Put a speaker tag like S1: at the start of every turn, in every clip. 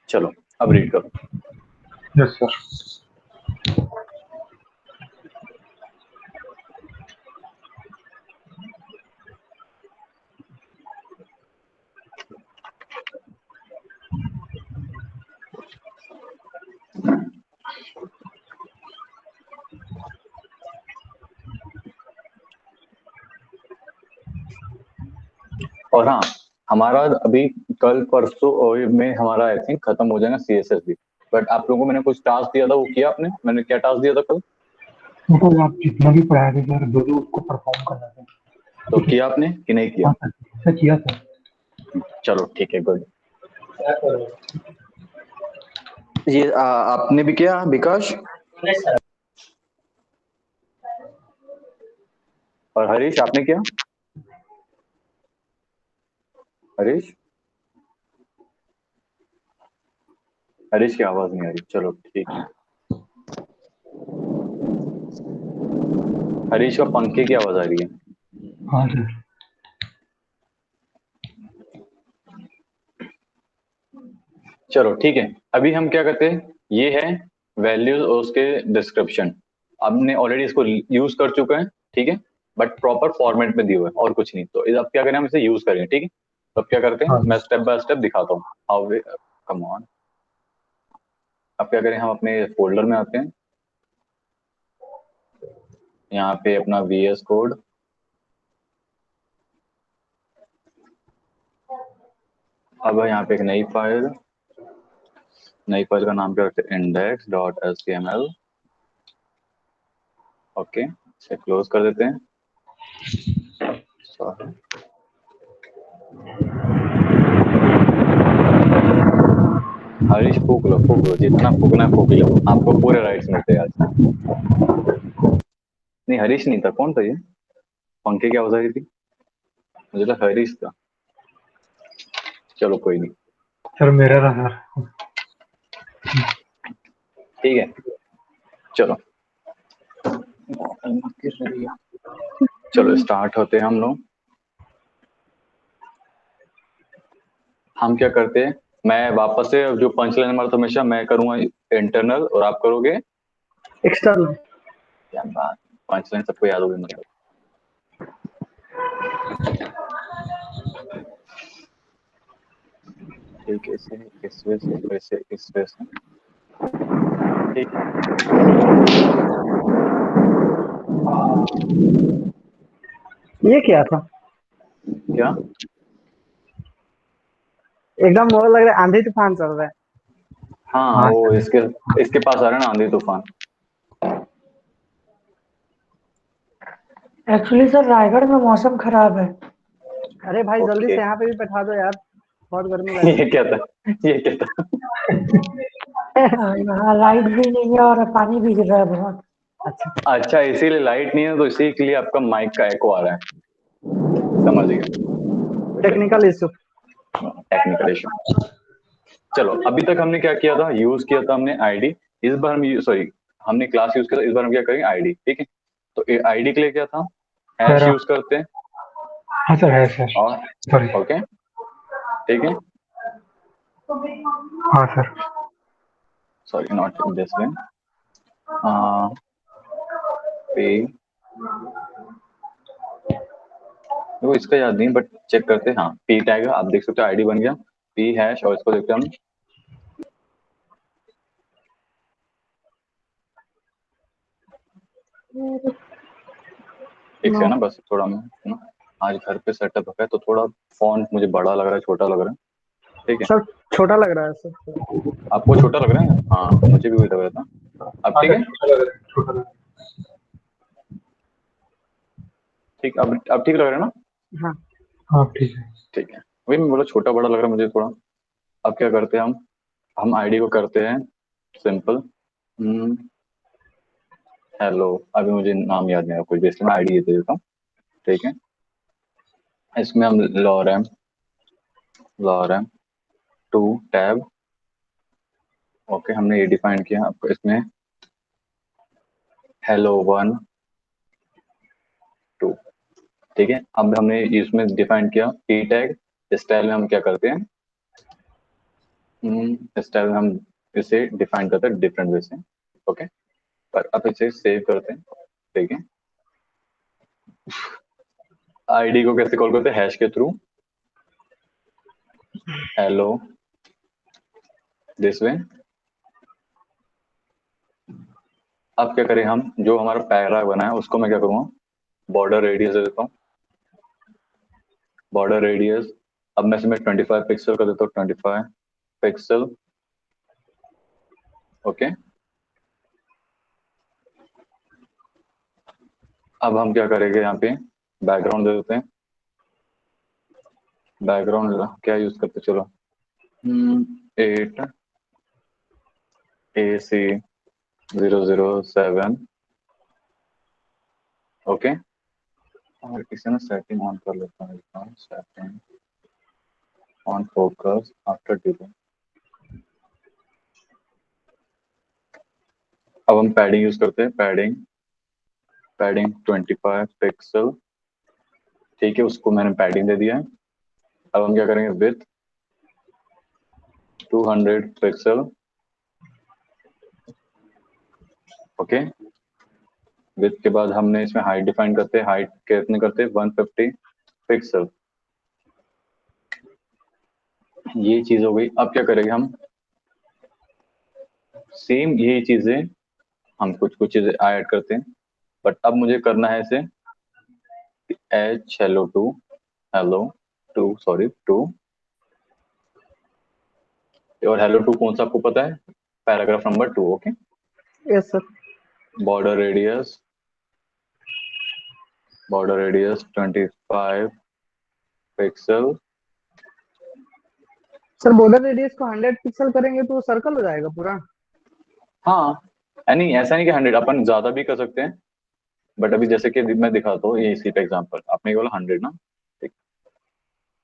S1: चलो अब रीड करो।
S2: Yes sir.
S1: और हाँ, हमारा अभी कल परसों और में हमारा आई थिंक खत्म हो जाएगा CSS भी। बट आप लोगों को मैंने कुछ टास्क दिया था, वो किया आपने? मैंने क्या टास्क दिया था कल?
S2: मतलब आप जितना भी पढ़ाए थे सर, जो जो उसको परफॉर्म करना था।
S1: तो किया आपने कि नहीं किया?
S2: हाँ सर, सर किया सर।
S1: चलो ठीक है, गुड। ये आपने भी किया विकास? और हरीश आपने किया? हरीश, हरीश की आवाज नहीं आ रही। चलो ठीक है। हरीश का पंखे की आवाज आ रही है।
S2: हाँ सर।
S1: चलो ठीक है, अभी हम क्या करते हैं, ये है वैल्यूज और उसके डिस्क्रिप्शन। हमने ऑलरेडी इसको यूज कर चुके हैं, ठीक है, बट प्रॉपर फॉर्मेट में दिए हुए हैं और कुछ नहीं। तो अब क्या करें, हम इसे यूज करें, ठीक है। तो अब क्या करते हैं,
S2: हाँ
S1: मैं स्टेप बाय स्टेप दिखाता हूँ हाउ कम ऑन। अब क्या करें, हम अपने फोल्डर में आते हैं, यहाँ पे अपना VS कोड, अब यहाँ पे एक नई फाइल का नाम क्या रखते हैं, index.html। ओके, इसे क्लोज कर देते हैं। Sorry। हरीश फूक लो, जितना फूकना है फूक लो, आपको पूरे राइट्स मिलते हैं आज। नहीं, हरीश नहीं था, कौन था ये? पंखे की आवाज आ रही थी, मुझे तो हरीश था। चलो कोई नहीं,
S2: सर मेरा था सर।
S1: ठीक है। चलो चलो स्टार्ट होते हैं हम लोग। हम क्या करते हैं, मैं वापस से जो पंच लाइन मारा था हमेशा मैं करूंगा इंटरनल और आप करोगे
S3: एक्सटर्नल।
S1: क्या बात, पंच लाइन सबको याद होगी मतलब। ठीक है, इसे इस वे से, वैसे इस वे से, ठीक है।
S3: ये क्या था?
S1: क्या?
S3: एकदम वो लग रहा है आंधी तूफान चल रहा है।
S1: हाँ,
S2: हाँ
S1: वो
S2: सर।
S1: इसके पास आ रहा है ना आंधी तूफान।
S4: एक्चुअली सर रायगढ़ में मौसम खराब है।
S3: अरे भाई जल्दी
S1: ओके।
S3: से यहाँ पे भी बैठा दो यार, बहुत गर्मी लग रही
S1: ये क्या था, ये क्या था?
S3: है।
S4: यहाँ लाइट भी नहीं है और पानी भी गिर रहा है बहुत।
S3: अच्छा,
S1: अच्छा, इसीलिए लाइट नहीं है, तो इसी के लिए आपका माइक का एको आ रहा है, समझ गया।
S3: Technical issue.
S1: Technical issue. चलो अभी तक हमने क्या किया था, यूज किया था हमने आईडी। इस बार हम सॉरी, हमने क्लास यूज किया था, इस बार हम क्या करेंगे, आईडी, ठीक है। तो आईडी के लिए क्या था, हैश
S2: सर
S1: यूज करते हैं।
S2: हाँ सर है सर।
S1: और
S2: सॉरी।
S1: ओके, ठीक है,
S2: हाँ sir.
S1: Sorry not this way, पे वो इसका याद नहीं, बट चेक करते हैं। हाँ, पी टैग आप देख सकते हो, आईडी बन गया, पी हैश, और इसको देखते हैं हम, ठीक है ना। बस थोड़ा मैं ना आज घर पे सेटअप है, तो थोड़ा फॉन्ट मुझे बड़ा लग रहा है, छोटा लग रहा है, ठीक है।
S3: सब छोटा लग रहा है सर।
S1: आपको छोटा लग रहा है? हाँ, मुझे भी वही लग रहा था। अब
S2: हाँ
S1: ठीक
S2: सर,
S1: है,
S2: छोटा लग रहा है, छोटा लग रहा
S1: ठीक, अब ठीक लग रहा है ना?
S3: हाँ।
S2: है। हाँ ठीक है।
S1: ठीक है, वही मैं बोला छोटा बड़ा लग रहा है मुझे थोड़ा। अब क्या करते हैं हम आईडी को करते हैं सिंपल, हेलो। अभी मुझे नाम याद नहीं आ रहा कुछ भी, इसलिए मैं आईडी दे देता हूँ, ठीक है। इसमें हम लॉरेम टू टैब, ओके, हमने ये डिफाइन किया आपको इसमें, हेलो 1 2, ठीक है। अब हमने इसमें डिफाइन किया पी टैग, स्टाइल में हम क्या करते हैं, इस टाइम हम इसे डिफाइन करते हैं डिफरेंट वे से, ओके। पर अब इसे सेव करते हैं, ठीक है। आईडी को कैसे कॉल करते हैं? हैश के थ्रू, हेलो दिस वे। अब क्या करें हम, जो हमारा पैराग्राफ बना है उसको मैं क्या करूँगा, बॉर्डर रेडियस दे देता हूँ, बॉर्डर रेडियस। अब मैं इसमें 25 पिक्सल कर देता हूँ, 25 पिक्सल, ओके। अब हम क्या करेंगे, यहाँ पे बैकग्राउंड दे देते हैं। बैकग्राउंड क्या यूज करते, चलो 8AC007, ओके। और इसे मैं सेटिंग ऑन कर लेता हूँ, setting on focus after delete. अब हम पैडिंग यूज करते हैं, पैडिंग पैडिंग 25 पिक्सल, ठीक है, उसको मैंने पैडिंग दे दिया है। अब हम क्या करेंगे, विथ 200 पिक्सल, ओके। विथ के बाद हमने इसमें हाइट डिफाइन करते हैं, हाइट कितने करते हैं, 150 पिक्सल। ये चीज हो गई। अब क्या करेंगे हम, सेम यही चीजें हम कुछ कुछ चीजें ऐड करते हैं, बट अब मुझे करना है इसे H hello two sorry two, और हेलो टू कौन सा आपको पता है, paragraph number 2, okay.
S3: Yes sir.
S1: Border radius, border radius 25 pixel.
S3: Sir border radius को 100 पिक्सल करेंगे तो सर्कल हो जाएगा पूरा।
S1: हाँ, नहीं ऐसा नहीं कि 100, अपन ज्यादा भी कर सकते हैं, बट अभी जैसे कि मैं दिखाता हूँ ये इसी पे एग्जांपल, आपने बोला 100 ना, ठीक।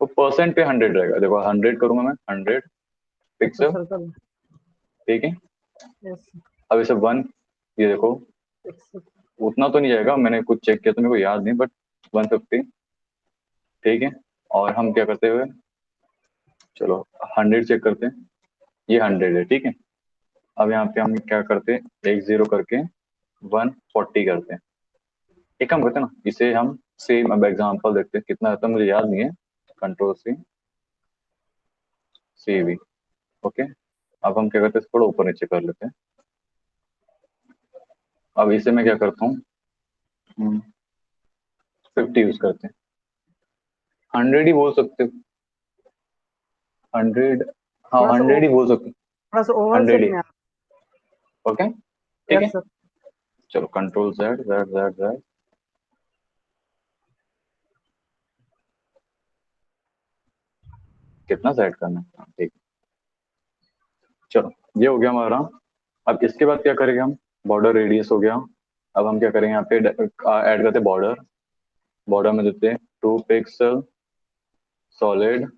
S1: तो परसेंट पे 100 रहेगा, देखो 100 करूंगा मैं, 100
S3: अच्छा
S1: पिक्सल,
S3: सर्कल।
S1: ठीक है।
S3: यस।
S1: अब इसे 1, ये देखो उतना तो नहीं जाएगा, मैंने कुछ चेक किया तो मेरे को याद नहीं, बट 150, ठीक है। और हम क्या करते हुए, चलो 100 चेक करते हैं, ये 100 है, ठीक है। अब यहाँ पे हम क्या करते हैं, 10 करके 140 करते हैं। एक काम करते हैं ना, इसे हम सेम अब एग्जांपल देखते हैं कितना आता है, मुझे याद नहीं है। Control C, CV, okay. अब हम क्या करते हैं, थोड़ा ऊपर नीचे कर लेते हैं। अब इसे मैं क्या करता हूँ, 50 यूज करते हैं, 100 ही बोल सकते हो, 100, हाँ
S3: थोड़ा सा
S1: 100 ही बोल सकते
S3: थोड़ा सा
S1: हो,
S3: ओवल
S1: 100
S3: सेट
S1: ही,
S3: में
S1: ओके, ठीक
S3: यस
S1: है।
S3: सर।
S1: चलो control Z Z Z Z, कितना सेट करना है, हाँ, ठीक। चलो ये हो गया हमारा। अब इसके बाद क्या करेंगे हम, बॉर्डर रेडियस हो गया। अब हम क्या करेंगे, यहाँ पे ऐड करते हैं बॉर्डर, बॉर्डर में देते हैं 2 पिक्सल सॉलिड,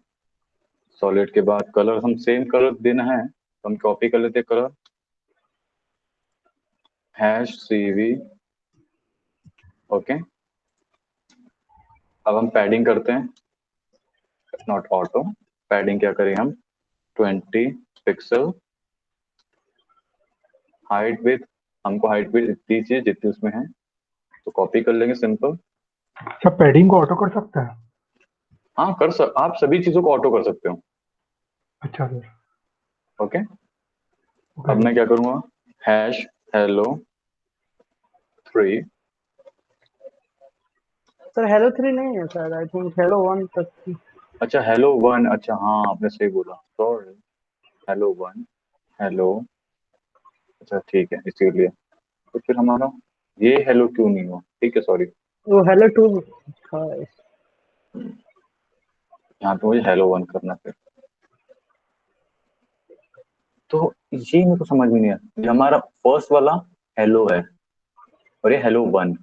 S1: सॉलिड के बाद कलर हम सेम कलर देना है, तो हम कॉपी कर लेते हैं कलर, #CV, ओके। अब हम पैडिंग करते हैं, नॉट ऑटो, पैडिंग क्या करें हम, 20 पिक्सल, हाइट विथ, हमको हाइट विथ इतनी चाहिए जितनी उसमें है, तो कॉपी कर लेंगे सिंपल।
S2: क्या पैडिंग को ऑटो कर सकता है?
S1: हाँ आप सभी चीजों को ऑटो कर सकते हो,
S2: अच्छा सर।
S1: ओके।
S2: ओके
S1: अब
S2: सर।
S1: मैं क्या करूंगा, #hello3,
S3: सर हेलो 3 नहीं है शायद, आई थिंक हेलो 1 तक थी।
S1: अच्छा hello 1, अच्छा हाँ आपने सही बोला, सॉरी, hello 1, हेलो, अच्छा ठीक है इसीलिए, तो फिर हमारा ये हेलो क्यों नहीं हुआ, ठीक है सॉरी।
S3: वो हेलो 2 था।
S1: यहाँ पे मुझे hello 1 करना फिर, तो ये मेरे को समझ में नहीं आया, ये हमारा फर्स्ट वाला हेलो है और ये hello 1,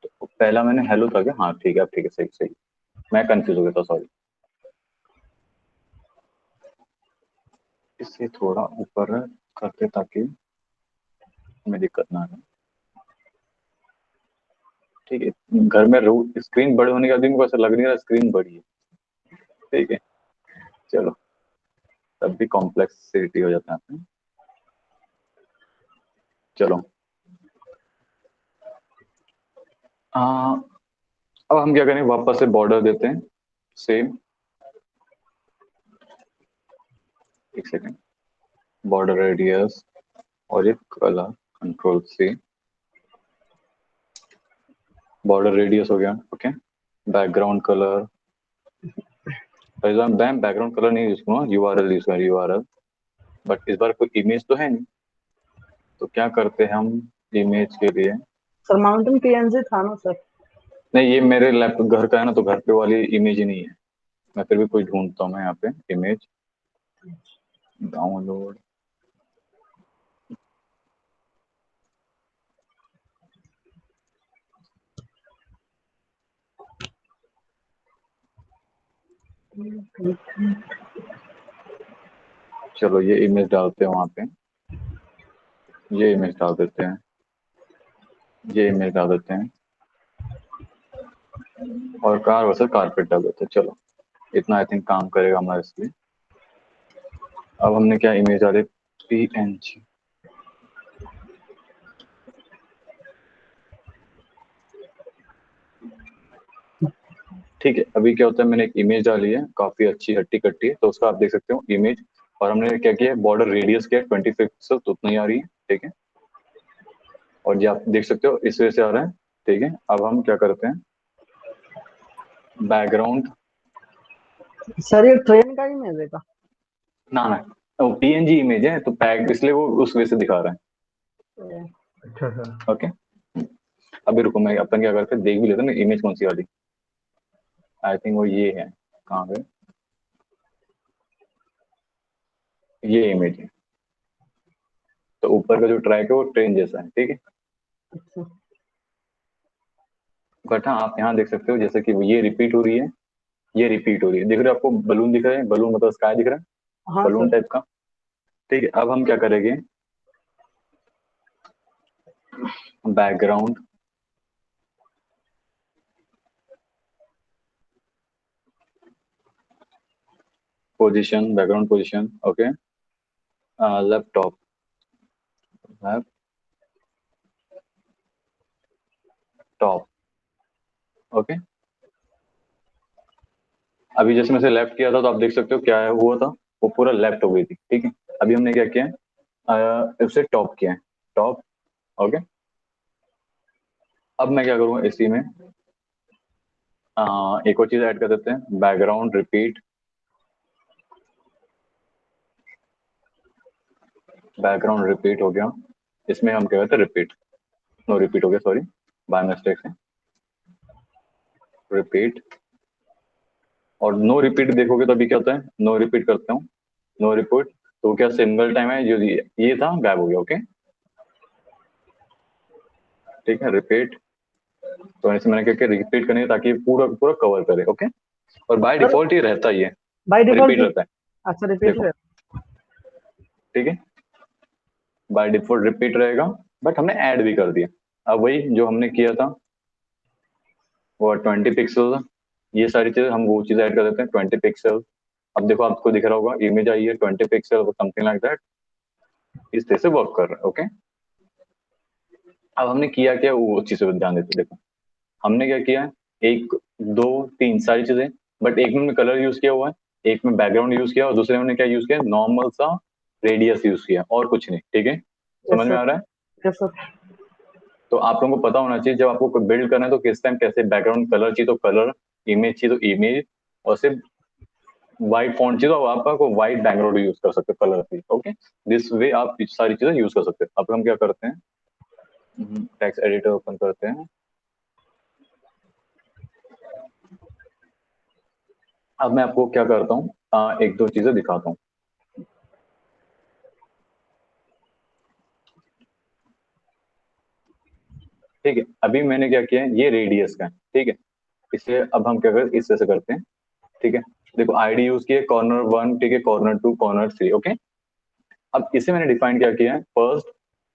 S1: तो पहला मैंने हेलो था क्या, हाँ ठीक है, अब ठीक है, सही सही, मैं कंफ्यूज हो गया था, सॉरी। इससे थोड़ा ऊपर करते ताकि हमें दिक्कत ना आए, ठीक है। घर में रो स्क्रीन बड़े होने के बाद भी मेरे को ऐसा लग नहीं रहा स्क्रीन बड़ी है, ठीक है। चलो तब भी कॉम्प्लेक्सिटी हो जाता है। चलो अब हम क्या करें, वापस से बॉर्डर देते हैं सेम। एक सेकेंड, बॉर्डर रेडियस और ये colour, control C, border radius हो गया। ओके, बैकग्राउंड कलर, मैं बैकग्राउंड कलर नहीं यूज करूँगा, यूआरएल यूज करूँ, यूआरएल। बट इस बार कोई इमेज तो है नहीं, तो क्या करते हैं हम इमेज के लिए।
S3: सर माउंटेन पीएनजी था ना सर?
S1: नहीं, ये मेरे लैपटॉप घर का है ना, तो घर पे वाली इमेज ही नहीं है। मैं फिर भी कोई ढूंढता हूँ मैं यहाँ पे इमेज, डाउनलोड। चलो ये इमेज डालते हैं वहाँ पे, ये इमेज डाल देते हैं, ये इमेज डाल देते हैं, और कार वर्सेस कारपेट डाल देते हैं। चलो इतना आई थिंक काम करेगा हमारे इसलिए। अब हमने क्या इमेज डाले, पीएनजी। ठीक है, अभी क्या होता है, मैंने एक इमेज डाली है, काफी अच्छी हट्टी कट्टी है, तो उसका आप देख सकते हो इमेज। और हमने क्या किया है, बॉर्डर रेडियस किया 20 पिक्सल, तो उतना ही आ रही है। ठीक है, और ये आप देख सकते हो इस वजह से आ रहा है। ठीक है, अब हम क्या करते हैं, बैकग्राउंड।
S3: सर ये ट्रेन का इमेज है का?
S1: ना ना, पीएनजी इमेज है, तो पैक इसलिए वो उस वजह से दिखा रहा है।
S2: अच्छा सर।
S1: ओके, अभी रुको, मैं अपन क्या करते हैं, देख भी लेते हैं ना इमेज कौन सी वाली। आई थिंक वो ये है, कहाँ पे, ये इमेज है। तो ऊपर का जो ट्रैक है वो ट्रेन जैसा है। ठीक है,
S3: अच्छा
S1: बट हाँ आप यहाँ देख सकते हो, जैसे कि ये रिपीट हो रही है, ये रिपीट हो रही है। देख रहे हो, आपको बलून दिख रहा है, बलून मतलब स्काई दिख रहा है,
S3: हाँ
S1: बलून
S3: सर।
S1: टाइप का। ठीक है, अब हम क्या करेंगे, background, position, background position. Okay, laptop, laptop. Okay, अभी जैसे मैंने लेफ्ट किया था, तो आप देख सकते हो क्या है हुआ था, वो पूरा लेफ्ट हो गई थी। ठीक है, अभी हमने क्या किया है, उसे टॉप किया है, टॉप। ओके, अब मैं क्या करूँगा इसी में, एक और चीज ऐड कर देते हैं, बैकग्राउंड रिपीट, बैकग्राउंड रिपीट हो गया। इसमें हम क्या कहते हैं, रिपीट, नो रिपीट हो गया, सॉरी बाय मिस्टेक से, रिपीट। और नो रिपीट देखोगे तो अभी क्या होता है, नो रिपीट करता हूँ, नो रिपीट, तो क्या सिंगल टाइम है, जो ये था गायब हो गया। ओके, ठीक है, रिपीट। तो ऐसे मैंने क्या किया, रिपीट करने ताकि पूरा पूरा कवर करे। ओके, और बाय
S3: सर
S1: डिफॉल्ट ये रहता ही है,
S3: बाय डिफॉल्ट
S1: रिपीट रहता है।
S3: अच्छा रिपीट
S1: देखो,
S3: है।
S1: ठीक है, बाय डिफॉल्ट रिपीट रहेगा, बट हमने ऐड भी कर दिया। अब वही जो हमने किया था, वो 20 पिक्सल, ये सारी चीजें हम वो चीज ऐड कर देते हैं, 20 पिक्सल। अब देखो, आपको दिख रहा होगा इमेज आई है 20 पिक्सल, समथिंग लाइक दैट, इस तरह से वर्क कर रहा है। ओके, अब हमने किया क्या, वो चीज पे ध्यान देते हैं। देखो हमने क्या किया, एक दो तीन सारी चीजें, बट एक में हमने कलर यूज किया हुआ है, एक में बैकग्राउंड यूज किया, और दूसरे में हमने क्या यूज किया, नॉर्मल सा रेडियस यूज किया, और कुछ नहीं। ठीक है,
S3: यस
S1: समझ में
S3: सर।
S1: आ रहा है।
S3: Yes sir.
S1: तो आप लोगों को पता होना चाहिए, जब आपको कोई बिल्ड करना है तो किस टाइम कैसे, बैकग्राउंड कलर चाहिए तो कलर, इमेज चाहिए तो इमेज, और सिर्फ व्हाइट फॉन्ट चाहिए तो आपको व्हाइट बैकग्राउंड यूज कर सकते हो, कलर से। ओके, दिस वे आप सारी चीजें यूज कर सकते हो। अब हम क्या करते हैं, टेक्स्ट एडिटर ओपन करते हैं। अब मैं आपको क्या करता हूँ, एक दो चीजें दिखाता हूँ। ठीक है, अभी मैंने क्या किया है, ये रेडियस का है। ठीक है, इसलिए अब हम क्या करते हैं, इस तरह से करते हैं। ठीक है, देखो आईडी यूज किया, कॉर्नर वन, ठीक है, corner two, corner three. Okay, अब इसे मैंने डिफाइन क्या किया है, फर्स्ट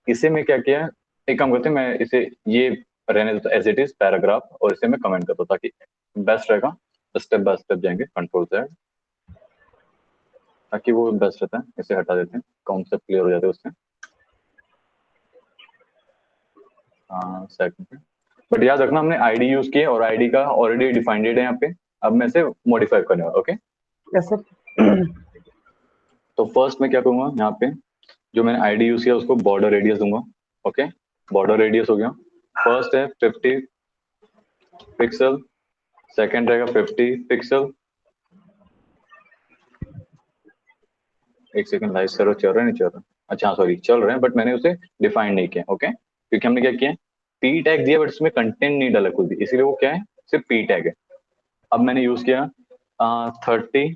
S1: इसे मैं क्या किया है, एक काम करते हैं, मैं इसे ये रहने देता एज इट इज पैराग्राफ, और इसे मैं कमेंट करता हूँ ताकि बेस्ट रहेगा। स्टेप बाय स्टेप जाएंगे, कंट्रोल Z, ताकि वो बेस्ट रहता है। इसे हटा देते हैं, कॉन्सेप्ट क्लियर हो जाते हैं उससे। हाँ सेकंड। बट याद रखना हमने आईडी यूज की है और आईडी का ऑलरेडी डिफाइंड है यहाँ पे। अब मैं इसे मॉडिफाई करने वाला। Okay,
S3: yes sir.
S1: तो फर्स्ट मैं क्या करूंगा, यहाँ पे जो मैंने आईडी यूज किया उसको बॉर्डर रेडियस दूंगा। ओके, बॉर्डर रेडियस हो गया। फर्स्ट है 50 पिक्सल, सेकंड रहेगा 50 पिक्सल। एक सेकंड, लाइव सर्वर चल रहा है नहीं चल रहा? अच्छा सॉरी, चल रहे हैं बट मैंने उसे डिफाइन नहीं किया। ओके, क्योंकि हमने क्या किया, पी टैग दिया बट उसमें कंटेंट नहीं डाला कुछ भी, इसलिए वो क्या है, सिर्फ पी टैग है। अब मैंने यूज किया 30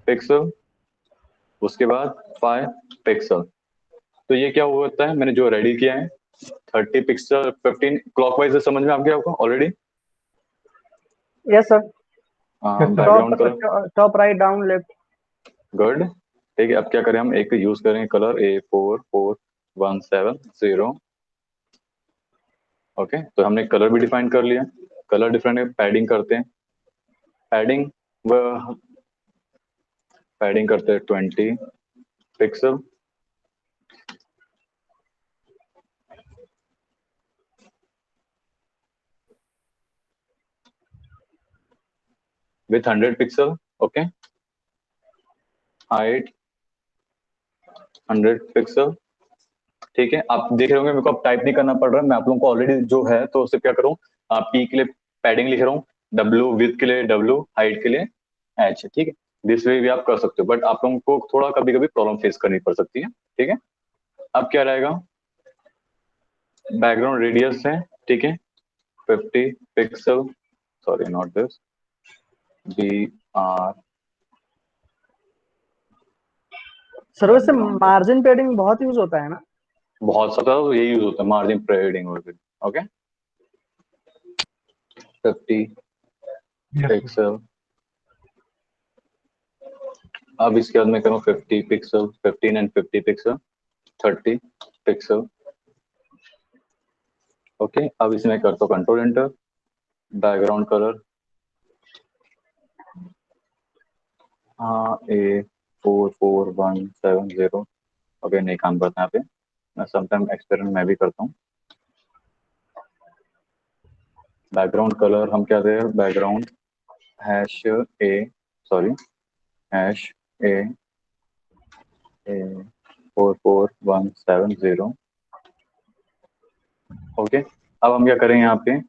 S1: पिक्सल, उसके बाद 5 पिक्सल। तो ये क्या होता है, मैंने जो रेडी किया है 30 पिक्सल 15 क्लॉकवाइज से समझ में आ गया आपको already?
S3: Yes sir.
S1: Background colour
S3: top write down left.
S1: Good. ठीक है, अब क्या करें, हम एक यूज करेंगे कलर A4417 ओके, तो हमने कलर भी डिफाइन कर लिया। कलर डिफरेंट है, पैडिंग करते हैं। पैडिंग पैडिंग करते हैं 20 pixel. With 100 pixel. Okay, height 100 pixel. ठीक है, आप देख रहे होंगे मेरे को अब टाइप नहीं करना पड़ रहा है, मैं आप लोगों को ऑलरेडी जो है तो उससे क्या करूँ, पी के लिए पैडिंग लिख रहा हूँ, डब्ल्यू विथ के लिए डब्ल्यू, हाइट के लिए एच। ठीक है, दिस वे भी आप कर सकते हो, बट आप लोगों को थोड़ा कभी कभी प्रॉब्लम फेस करनी पड़ सकती है। ठीक है, अब क्या रहेगा, बैकग्राउंड रेडियस है, ठीक है 50 pixel, sorry not this, B R.
S3: Sir वैसे मार्जिन पेडिंग बहुत यूज होता है ना?
S1: बहुत सा तो ये यूज होता है margin पेडिंग। Okay, 50
S2: Yes, sir.
S1: Pixel. अब इसके बाद मैं करूँ 50 pixel, 15 and 50 pixel, 30 pixel. Okay, अब इसमें करता हूँ control enter. Background colour A44170। Okay, नहीं काम करता यहाँ पे, मैं समटाइम एक्सपेरिमेंट मैं भी करता हूँ। बैकग्राउंड कलर हम क्या दे, बैकग्राउंड हैश ए, सॉरी हैश ए 44170। ओके, अब हम क्या करें यहाँ पे,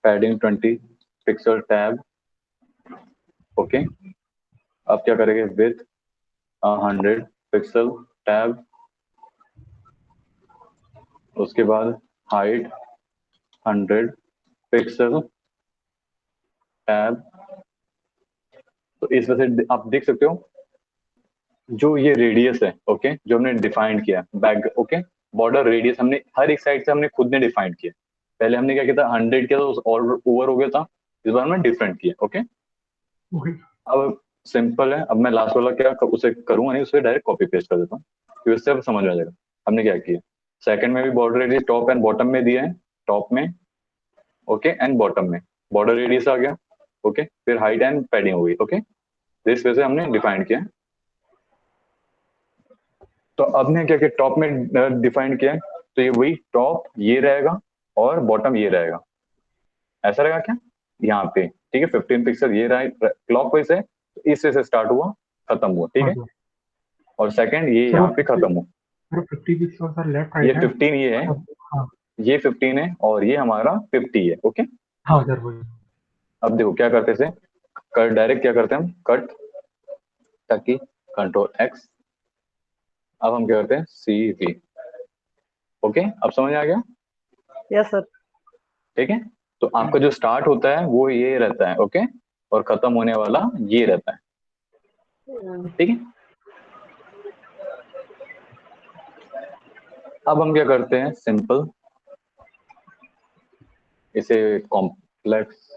S1: पैडिंग 20 पिक्सल टैब। ओके, अब क्या करेंगे, विथ 100 पिक्सल टैब, उसके बाद हाइट 100 पिक्सल टैब। तो इस वजह से आप देख सकते हो जो ये रेडियस है, ओके, जो हमने डिफाइन किया बैक। ओके, बॉर्डर रेडियस हमने हर एक साइड से हमने खुद ने डिफाइन किया। पहले हमने क्या किया था, 100 किया था, और ओवर हो गया था। इस बार हमने डिफरेंट किया। Okay,
S2: Okay.
S1: अब सिंपल है, अब मैं लास्ट वाला क्या उसे करूंगा नहीं, उसे डायरेक्ट कॉपी पेस्ट कर देता हूँ, फिर उससे अब समझ में आ जाएगा हमने क्या किया। सेकंड में भी border radius top and bottom में दिया है, टॉप में ओके एंड बॉटम में बॉर्डर रेडियस आ गया। ओके, फिर हाइट एंड पैडिंग हो गई। ओके, इस वजह से हमने डिफाइन किया। तो अब ने क्या किया, टॉप में डिफाइन किया, तो ये वही टॉप ये रहेगा और बॉटम ये रहेगा, ऐसा रहेगा क्या यहाँ पे। ठीक है, 15 पिक्सल ये रहा क्लॉकवाइज है, तो इस वजह से स्टार्ट हुआ, खत्म हुआ। ठीक
S2: हाँ
S1: है,
S2: सर।
S1: और सेकंड ये
S2: सर वो
S1: यहाँ पे खत्म हुआ।
S2: 50 पिक्सल सर लेफ्ट
S1: ये
S2: राइट है।
S1: 15 ये है,
S2: अब हाँ।
S1: ये 15 है और ये हमारा 50 है। ओके,
S2: हाँ सर वही।
S1: अब देखो क्या करते थे, कट डायरेक्ट क्या करते हैं हम, कट, ताकि कंट्रोल एक्स। अब हम क्या करते हैं, सी वी। ओके, अब समझ आ गया?
S3: Yes sir.
S1: ठीक है, तो आपका जो स्टार्ट होता है वो ये रहता है। ओके, और खत्म होने वाला ये रहता है। ठीक है, अब हम क्या करते हैं, सिंपल इसे कॉम्प्लेक्स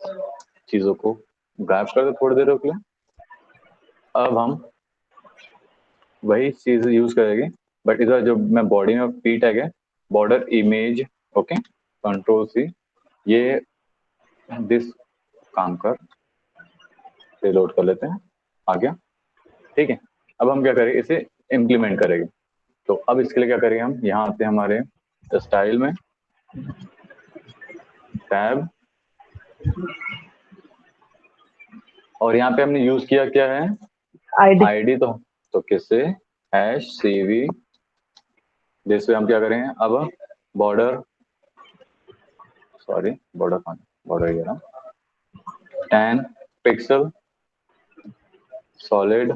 S1: चीजों को गायब कर दे थोड़ी देर के लिए। अब हम वही चीज यूज करेंगे, बट इधर जो मैं बॉडी में पी टैग है, border image. Okay, control C, ये दिस काम कर, रिलोड कर लेते हैं, आ गया। ठीक है, अब हम क्या करेंगे, इसे इम्प्लीमेंट करेंगे। तो अब इसके लिए क्या करेंगे, हम यहाँ आते हैं हमारे स्टाइल में, टैब, और यहाँ पे हमने यूज किया क्या है,
S3: आईडी।
S1: आईडी। तो किससे, हैश cv। जैसे हम क्या करेंगे अब, बॉर्डर, सॉरी बॉर्डर कौन, बॉर्डर ये रहा, 10 पिक्सल सॉलिड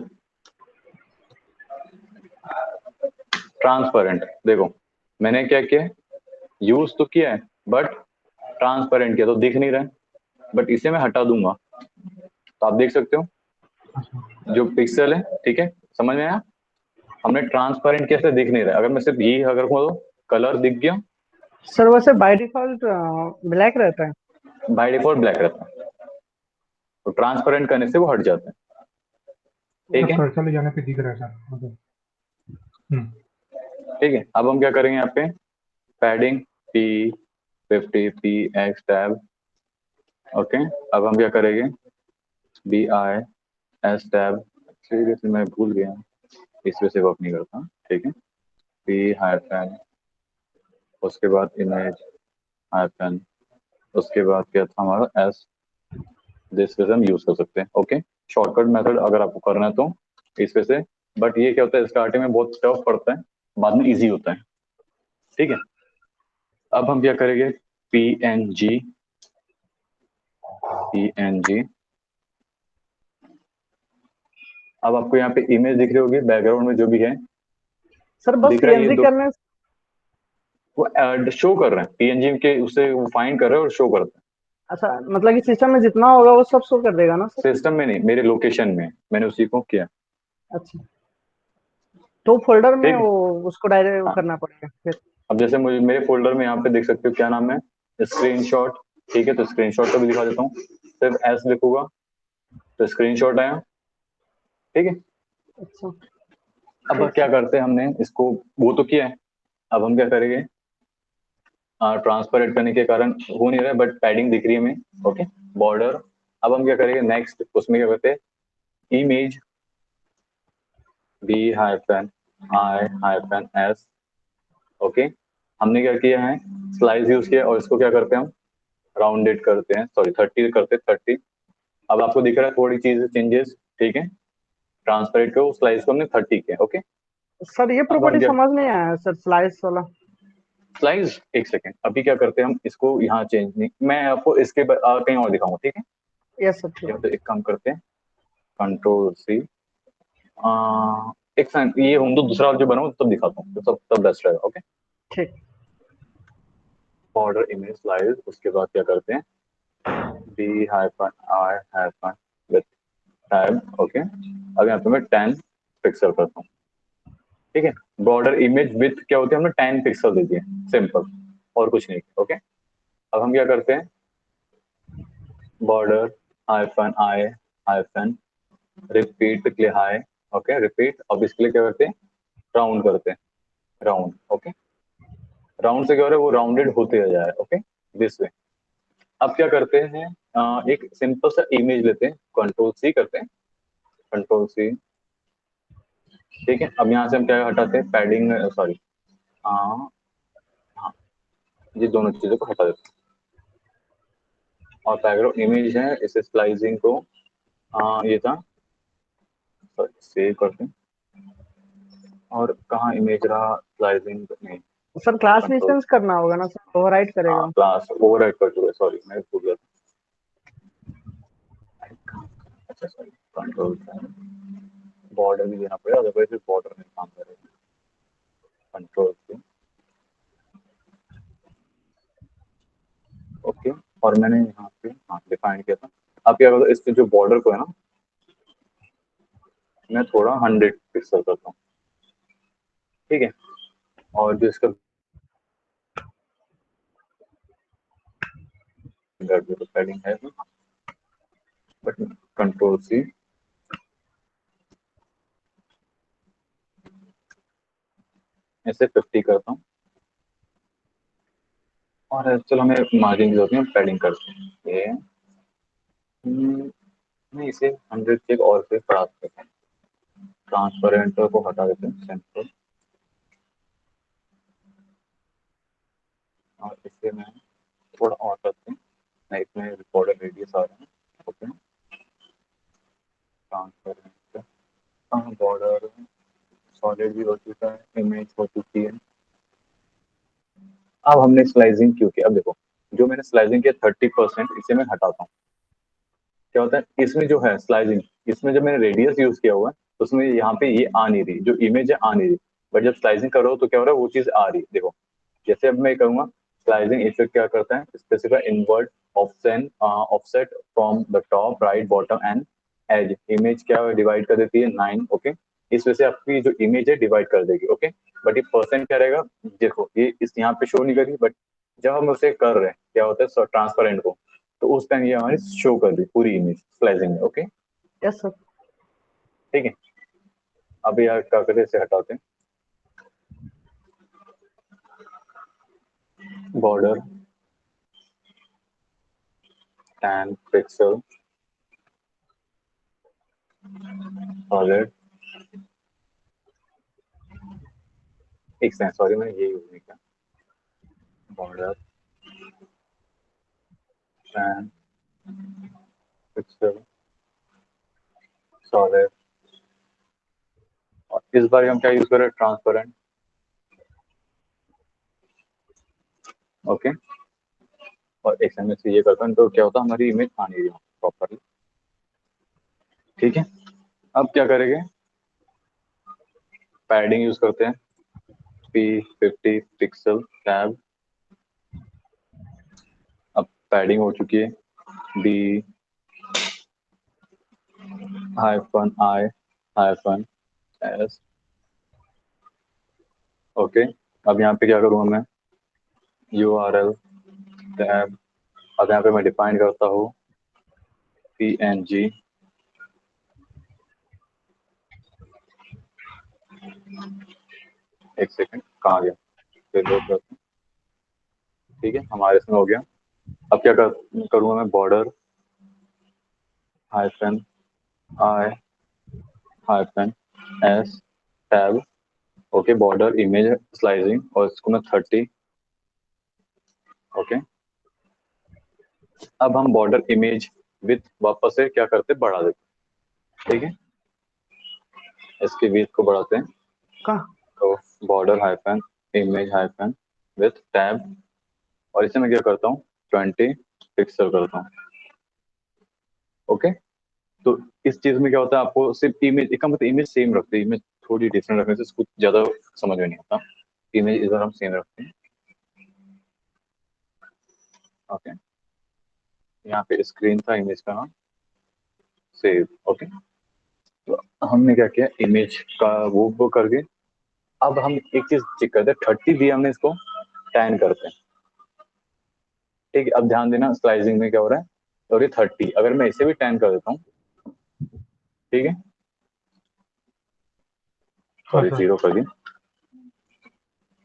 S1: ट्रांसपेरेंट। देखो मैंने क्या किया, यूज तो किया है बट ट्रांसपेरेंट किया तो दिख नहीं रहा है, बट इसे मैं हटा दूंगा तो आप देख सकते हो जो पिक्सल है, ठीक है, समझ में आया। हमने ट्रांसपेरेंट किया से दिख नहीं रहा है। अगर मैं सिर्फ ये अगर कहूँ तो कलर दिख गया,
S3: सर वैसे बाय डिफॉल्ट ब्लैक रहता है।
S1: बाय डिफॉल्ट ब्लैक रहता है, तो ट्रांसपेरेंट करने से वो हट जाता है, ठीक है।
S2: कर्सर ले जाने पे दिख रहा है सर। ओके।
S1: ठीक है, अब हम क्या करेंगे यहाँ पे, padding P50 PX tab, okay. अब हम क्या करेंगे, BIS टैब, सीरियसली मैं भूल गया, इस वजह से वर्क नहीं करता, ठीक है। P-, उसके बाद इमेज हाइफन, उसके बाद क्या था हमारा S, जिस वजह से हम यूज कर सकते हैं, ओके। शॉर्टकट मेथड अगर आपको करना है तो इस वजह से, बट ये क्या होता है स्टार्टिंग में बहुत टफ पड़ता है, बाद में इजी होता है, ठीक है। अब हम क्या करेंगे, PNG, अब आपको यहाँ पे इमेज दिख रही होगी बैकग्राउंड में जो भी है,
S3: सर बस
S1: दिख रहा है ये
S3: पीएनजी
S1: दो,
S3: करने।
S1: वो शो कर रहे हैं PNG के, उससे वो फाइंड कर रहे हैं और शो करते हैं।
S3: अच्छा, मतलब कि सिस्टम में जितना होगा वो सब शो कर देगा ना सर।
S1: सिस्टम में नहीं, मेरे लोकेशन में मैंने उसी को किया,
S3: अच्छा, तो फोल्डर में
S1: ठीक है।
S3: वो उसको डायरेक्ट
S1: हाँ,
S3: करना पड़ेगा फिर।
S1: अब जैसे मुझे मेरे फोल्डर में यहाँ पे देख सकते हो क्या नाम है, स्क्रीनशॉट, ठीक है। तो स्क्रीनशॉट का भी दिखा देता हूँ, सिर्फ एस लिखूंगा तो स्क्रीनशॉट आया, ठीक है।
S3: अच्छा,
S1: अब
S3: ठीक
S1: क्या
S3: सर।
S1: करते हैं, हमने इसको वो तो किया है, अब हम क्या करेंगे, ट्रांसपेरेंट करने के कारण हो नहीं रहा है बट पैडिंग दिख रही है हमें, ओके। बॉर्डर, अब हम क्या करेंगे नेक्स्ट, उसमें क्या करते हैं, इमेज B-I-S, ओके। हमने क्या किया है, स्लाइस यूज किया और इसको क्या करते हैं हम, राउंडेड करते हैं, सॉरी 30 करते हैं, 30। अब आपको दिख रहा है थोड़ी चीज चेंजेस, ठीक है। ट्रांसपेरेंट को स्लाइस को हमने 30 किया, ओके।
S3: सर ये
S1: अब हम
S3: प्रॉपर्टी
S1: क्या,
S3: समझ नहीं आया सर, स्लाइस वाला।
S1: स्लाइस, एक सेकेंड, अभी क्या करते हैं हम इसको यहाँ चेंज नहीं, मैं आपको इसके कहीं और दिखाऊंगा, ठीक है।
S3: यस सर, ठीक
S1: या
S3: है।
S1: तो एक काम करते हैं, कंट्रोल C, एक सेकंड, ये हम तो दूसरा जो बनाऊं तब दिखाता हूँ, तो तब बेस्ट रहेगा, ओके।
S3: ठीक।
S1: बॉर्डर इमेज स्लाइस, उसके बाद क्या करते हैं, B-I- विथ टैब, ओके। अब यहाँ पे मैं 10 पिक्सल करता हूँ, ठीक है। बॉर्डर इमेज विथ क्या होती है, हमने 10 पिक्सल दे दिए, सिंपल, और कुछ नहीं, ओके। अब हम क्या करते हैं, बॉर्डर -I रिपीट के लिए हाई, ओके रिपीट। अब इसके लिए क्या करते हैं, राउंड करते हैं, राउंड, ओके। राउंड से क्या हो रहा है, वो राउंडेड होते जा रहा है, ओके, दिस वे। अब क्या करते हैं, एक सिंपल सा इमेज लेते हैं, कंट्रोल C करते हैं, कंट्रोल C, ठीक है। अब यहाँ से हम क्या हटाते हैं, पैडिंग, सॉरी, हाँ, ये दोनों चीजों को हटा देते हैं, और बैकग्राउंड इमेज है, इसे स्लाइसिंग को, ये था, सॉरी सेव करते हैं, और कहाँ इमेज रहा, स्लाइसिंग नहीं,
S3: सर क्लास भी
S1: कंट्रोल,
S3: चेंज करना होगा ना सर, ओवरराइट
S1: हाँ
S3: करेगा।
S1: क्लास ओवरराइड कर चुके, सॉरी मैं भूल गया था। अच्छा सॉरी, कंट्रोल, बॉर्डर भी देना पड़ेगा, अदरवाइज बॉर्डर नहीं काम करेगा, कंट्रोल, ओके। और मैंने यहाँ पे हाँ डिफाइन किया था। अब क्या करो, इसके जो बॉर्डर को है ना, मैं थोड़ा 100 पिक्सल करता हूँ, ठीक है। और जो इसका पैडिंग है, बट कंट्रोल C, ऐसे 50 करता हूँ, और चलो हमें मार्जिन की जरूरत नहीं, पैडिंग करते हैं ये, मैं इसे 100 से और से बढ़ा सकता हूँ, ट्रांसपेरेंट को हटा देते हैं सेंटर, और इसे मैं थोड़ा और करते हैं, नहीं इसमें रिकॉर्डर रेडियस आ रहे हैं। ओके, ट्रांसपेरेंट, बॉर्डर सॉलिड भी हो चुका है, इमेज हो चुकी है। अब हमने स्लाइसिंग क्यों की, अब देखो जो मैंने स्लाइसिंग किया 30%, इसे मैं हटाता हूँ। क्या होता है इसमें जो है स्लाइसिंग, इसमें जब मैंने रेडियस यूज किया हुआ है तो उसमें यहाँ पे ये आ नहीं रही, जो इमेज है आ नहीं रही, बट जब स्लाइसिंग कर रहा हो तो क्या हो रहा है वो चीज आ रही। देखो जैसे अब मैं करूंगा स्लाइसिंग इफेक्ट क्या करता है, specify invert offset from the top right bottom and edge, image क्या डिवाइड कर देती है 9। ओके, इस वजह से आपकी जो इमेज है डिवाइड कर देगी। ओके, बट ये परसेंट क्या रहेगा, देखो ये इस यहाँ पे शो नहीं करी, बट जब हम उसे कर रहे हैं क्या होता है ट्रांसपेरेंट को, तो उस टाइम ये हमारी शो कर दी पूरी इमेज स्लाइसिंग में। Okay
S3: yes sir.
S1: ठीक है, अभी यार क्या करते हैं, इसे हटाते हैं, बॉर्डर 10 पिक्सल सॉलिड, एक सेकंड सॉरी मैंने ये यूज नहीं किया, बॉर्डर 10 पिक्सल सॉलिड, और इस बार हम क्या यूज कर रहे हैं, ट्रांसपेरेंट। ओके, और एक सेकंड से ये करता हूँ तो क्या होता है हमारी इमेज आ नहीं रही प्रॉपरली। ठीक है, अब क्या करेंगे, पैडिंग यूज करते हैं, P50 पिक्सल टैब, अब पैडिंग हो चुकी है, D -I -S। ओके, अब यहाँ पे क्या करूँगा मैं, URL टैब, अब यहाँ पे मैं डिफाइन करता हूँ PNG, एक सेकंड कहाँ गया, फिर लोड करता हूँ। ठीक है, हमारे इसमें हो गया। अब क्या करूँगा मैं, border -I -S tab. Okay, border image slicing, और इसको मैं 30। ओके, अब हम बॉर्डर इमेज विथ वापस से क्या करते, बढ़ा देते। ठीक है, इसके विथ को बढ़ाते हैं,
S3: कहाँ?
S1: तो बॉर्डर इमेज विथ टैब, और इसे मैं क्या करता हूँ 20 पिक्सल करता हूँ। ओके, तो इस चीज में क्या होता है, आपको सिर्फ इमेज का मतलब इमेज सेम रखते हैं, इमेज थोड़ी डिफरेंट रखने से कुछ ज्यादा समझ में नहीं आता, इमेज इस बार हम सेम रखते हैं। ओके, यहाँ पे स्क्रीन था, इमेज का नाम सेव। ओके, तो हमने क्या किया, इमेज का वो करके अब हम एक चीज चेक करते हैं, 30 दिया हमने, इसको 10 करते हैं। ठीक है, अब ध्यान देना स्लाइसिंग में क्या हो रहा है, और ये 30, अगर मैं इसे भी 10 कर देता हूँ, ठीक है,
S2: हाँ
S1: सॉरी
S2: सर।
S1: 0 कर दी।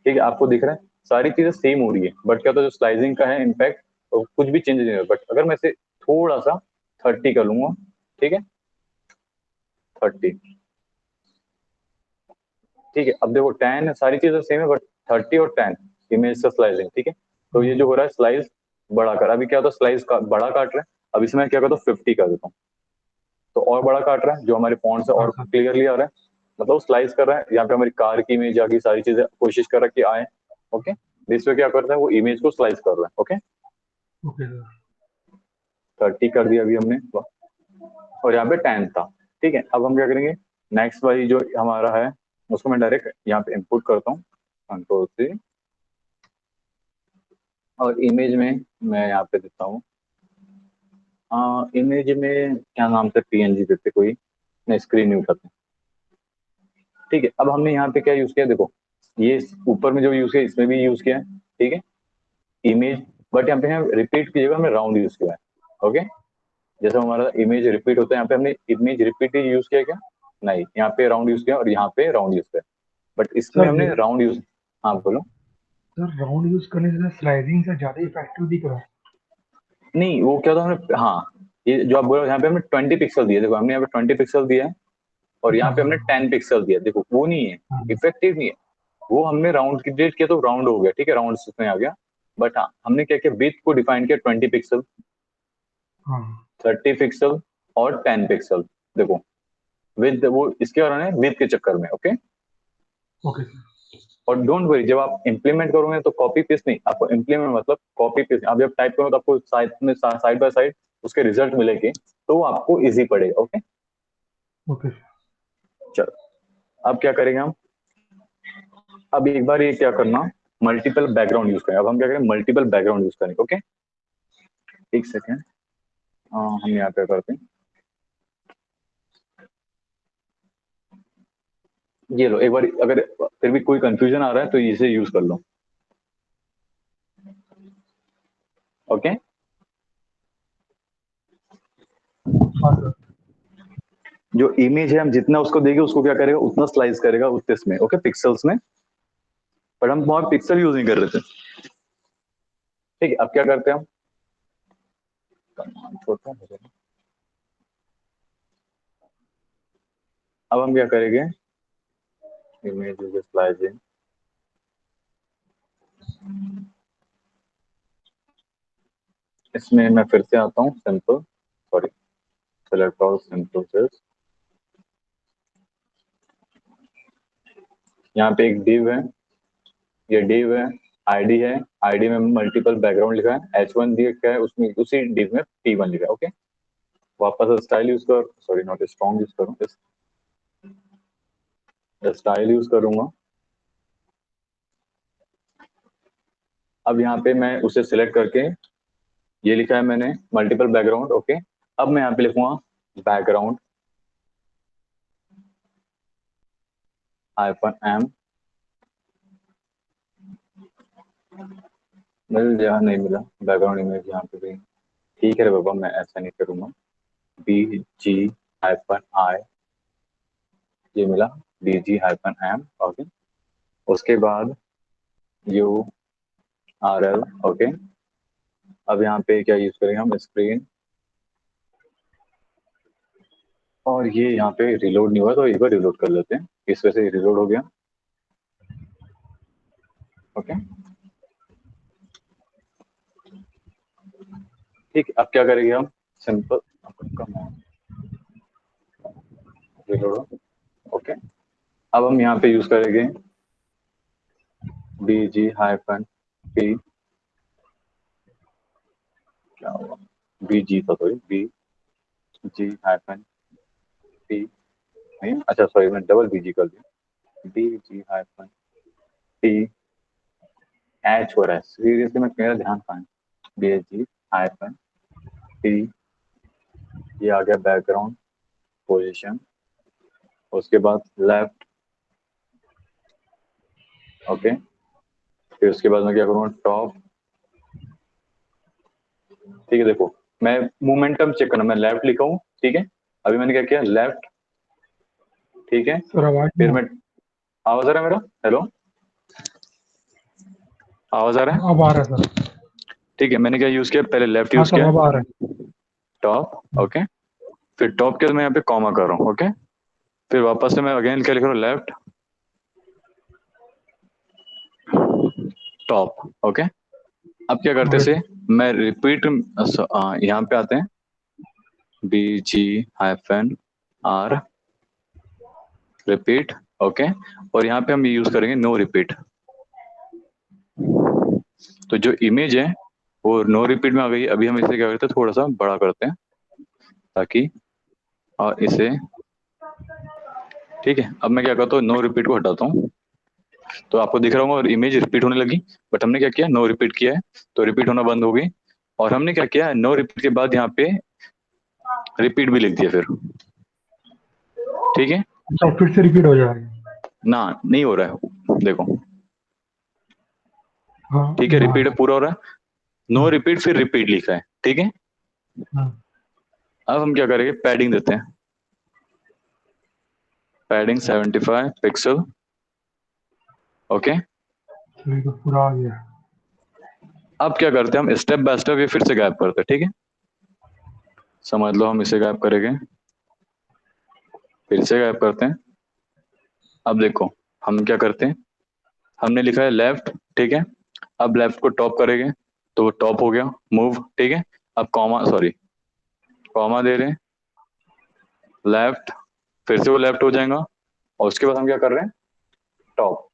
S1: ठीक है, आपको दिख रहा है सारी चीजें सेम हो रही है, बट क्या होता है जो स्लाइसिंग का है इम्पैक्ट, तो कुछ भी चेंज नहीं होगा। बट अगर मैं इसे थोड़ा सा 30 कर लूंगा, ठीक है 30, ठीक है, अब देखो 10 सारी चीजें सेम है, बट 30 और 10 इमेज का स्लाइसिंग। ठीक है, तो ये जो हो रहा है स्लाइस बड़ा कर, अभी क्या होता है स्लाइस का बड़ा काट रहा है, अब इसमें मैं क्या करता हूँ 50 कर देता हूँ, तो और बड़ा काट रहा है, जो हमारे फॉन्ट से
S2: हाँ
S1: और
S2: सर।
S1: क्लियरली आ रहा है, मतलब स्लाइस कर रहा है। यहाँ पे हमारी कार की इमेज आ गई, सारी चीजें कोशिश कर रहा है कि आए। ओके, दिस वे क्या करता है वो इमेज को स्लाइस कर रहा है। Okay,
S2: okay sir.
S1: 30 कर दिया अभी हमने, और यहाँ पे 10 था। ठीक है, अब हम क्या करेंगे, नेक्स्ट वाली जो हमारा है उसको मैं डायरेक्ट यहाँ पे इंपुट करता हूँ, कंट्रोल से, और इमेज में मैं यहाँ पे देता हूँ, इमेज में क्या नाम से PNG देते कोई, नहीं स्क्रीन यूज करते हैं। ठीक है, अब हमने यहाँ पे क्या यूज किया, देखो ये ऊपर में जो यूज किया इसमें भी यूज किया है। ठीक है, इमेज, बट यहाँ पे रिपीट की जगह हमने राउंड यूज किया है। ओके, जैसे हमारा इमेज रिपीट होता है, यहाँ पे हमने इमेज रिपीट यूज किया क्या, नहीं यहाँ पे राउंड यूज किया और यहाँ पे राउंड यूज किया, बट इसमें
S2: सर
S1: हमने राउंड यूज। हाँ बोलो।
S2: सर राउंड यूज करने से स्लाइडिंग से ज्यादा इफेक्टिव दिख रहा है।
S1: नहीं वो क्या था हमने, हाँ ये जो आप बोल रहे हो यहाँ पे हमने 20 पिक्सल दिए, देखो हमने यहाँ पे 20 पिक्सल दिया है, और यहाँ पे हमने 10 पिक्सल दिया, देखो वो नहीं है, इफेक्टिव नहीं है। वो हमने राउंड क्रिएट किया तो राउंड हो गया, ठीक है, राउंड उसमें आ गया। बट हाँ, हमने क्या किया, विड्थ को डिफाइन किया 20 पिक्सल,
S2: हाँ
S1: 30 पिक्सल और 10 पिक्सल। देखो विद वो इसके कारण है, विद के चक्कर में। Okay,
S2: okay sir.
S1: और डोंट वरी, जब आप इंप्लीमेंट करोगे तो कॉपी पेस्ट नहीं, आपको इंप्लीमेंट मतलब कॉपी पेस्ट। आप जब टाइप करोगे तो आपको साइड में साइड बाय साइड उसके रिजल्ट मिलेंगे, तो वो आपको इजी पड़ेगा। Okay,
S2: okay sir.
S1: चलो अब क्या करेंगे हम, अब एक बार ये क्या करना, मल्टीपल बैकग्राउंड यूज करें। अब हम क्या करें, मल्टीपल बैकग्राउंड यूज करेंगे। ओके, एक सेकेंड, हम यहाँ पे करते हैं, ये लो एक बार, अगर फिर भी कोई कंफ्यूजन आ रहा है तो इसे यूज कर लो। ओके,
S2: हाँ सर।
S1: जो इमेज है हम जितना उसको देंगे उसको क्या करेगा, उतना स्लाइस करेगा उस इसमें, ओके, पिक्सल्स में। पर हम वहां पिक्सल यूज नहीं कर रहे थे, ठीक है। अब क्या करते हैं हम, छोटा हो गया। अब हम क्या करेंगे, इमेज स्लाइसिंग, इसमें मैं फिर से आता हूँ, simple, sorry, select all simple cells. यहाँ पे एक डिव है, ये डिव है, आईडी है, आईडी में मल्टीपल बैकग्राउंड लिखा है, H1 दिया क्या है उसमें, उसी डिव में P1 लिखा है। ओके, वापस स्टाइल यूज कर, सॉरी नॉट स्ट्रॉन्ग यूज करूँ, स्टाइल यूज करूंगा। अब यहाँ पे मैं उसे सिलेक्ट करके, ये लिखा है मैंने मल्टीपल बैकग्राउंड। ओके, अब मैं यहाँ पे लिखूंगा बैकग्राउंड -m, मिल गया, नहीं मिला बैकग्राउंड इमेज यहाँ पे भी, ठीक है बाबा, मैं ऐसा नहीं करूंगा, BG-I, ये मिला, BG-M। ओके, उसके बाद URL। ओके, अब यहाँ पे क्या यूज करेंगे हम, स्क्रीन, और ये यहाँ पे रिलोड नहीं हुआ तो एक बार रिलोड कर लेते हैं, इस वजह से रिलोड हो गया। ओके, ठीक है। अब क्या करेंगे हम, सिंपल, रिलोड। ओके, अब हम यहाँ पे यूज करेंगे BG-P, क्या हुआ, BG था, सॉरी, BG-P नहीं, अच्छा सॉरी, मैं डबल BG कर दिया, BG-P H हो रहा है, सीरियसली मैं, मेरा ध्यान कहाँ है, BG-P, ये आ गया बैकग्राउंड पोजीशन, उसके बाद लेफ्ट। ओके, फिर उसके बाद मैं क्या करूँगा, टॉप, ठीक है। देखो मैं मोमेंटम चेक करना, मैं लेफ्ट लिखा हूँ, ठीक है, अभी मैंने क्या किया, लेफ्ट, ठीक है।
S2: सर आवाज
S1: फिर
S2: नहीं
S1: मैं, आवाज आ रहा है मेरा, हेलो, आवाज आ रहा है,
S2: अब आ रहा है सर।
S1: ठीक है। मैंने क्या यूज किया, पहले लेफ्ट
S2: हाँ
S1: यूज
S2: सर
S1: किया,
S2: अब आ रहा है।
S1: टॉप। ओके, फिर टॉप के बाद मैं यहाँ पे कॉमा कर रहा हूँ। ओके, फिर वापस से मैं अगेन क्या लिख रहा हूँ, लेफ्ट, टॉप। ओके, अब क्या करते
S2: ओके
S1: से,
S2: सर।
S1: मैं रिपीट, यहाँ पे आते हैं, BG-R, रिपीट। ओके, और यहाँ पे हम यूज करेंगे नो रिपीट, तो जो इमेज है वो नो रिपीट में आ गई। अभी हम इसे क्या करते हैं, थोड़ा सा बड़ा करते हैं ताकि, और इसे, ठीक है। अब मैं क्या करता हूँ, नो रिपीट को हटाता हूँ, तो आपको दिख रहा होगा और इमेज रिपीट होने लगी। बट हमने क्या किया, नो रिपीट किया है तो रिपीट होना बंद हो गई। और हमने क्या किया, नो रिपीट के बाद यहाँ पे रिपीट भी लिख दिया फिर, ठीक है
S2: अच्छा फिर से रिपीट हो जाएगा।
S1: ना, नहीं हो रहा है, देखो,
S2: हाँ
S1: ठीक है,
S2: हाँ
S1: रिपीट पूरा हो रहा है, नो रिपीट फिर रिपीट लिखा है, ठीक है।
S2: हाँ।
S1: अब हम क्या करेंगे, पैडिंग देते हैं, पैडिंग 75 पिक्सल। ओके,
S2: ये तो पूरा आ गया।
S1: अब क्या करते हैं, हम स्टेप बाय स्टेप ये फिर से गायब करते हैं, ठीक है। समझ लो हम इसे गायब करेंगे, फिर से गायब करते हैं। अब देखो हम क्या करते हैं, हमने लिखा है लेफ्ट, ठीक है। अब लेफ्ट को टॉप करेंगे तो वो टॉप हो गया, मूव, ठीक है। अब कॉमा, सॉरी, कॉमा दे रहे हैं, लेफ्ट, फिर से वो लेफ्ट हो जाएगा। और उसके बाद हम क्या कर रहे हैं, टॉप।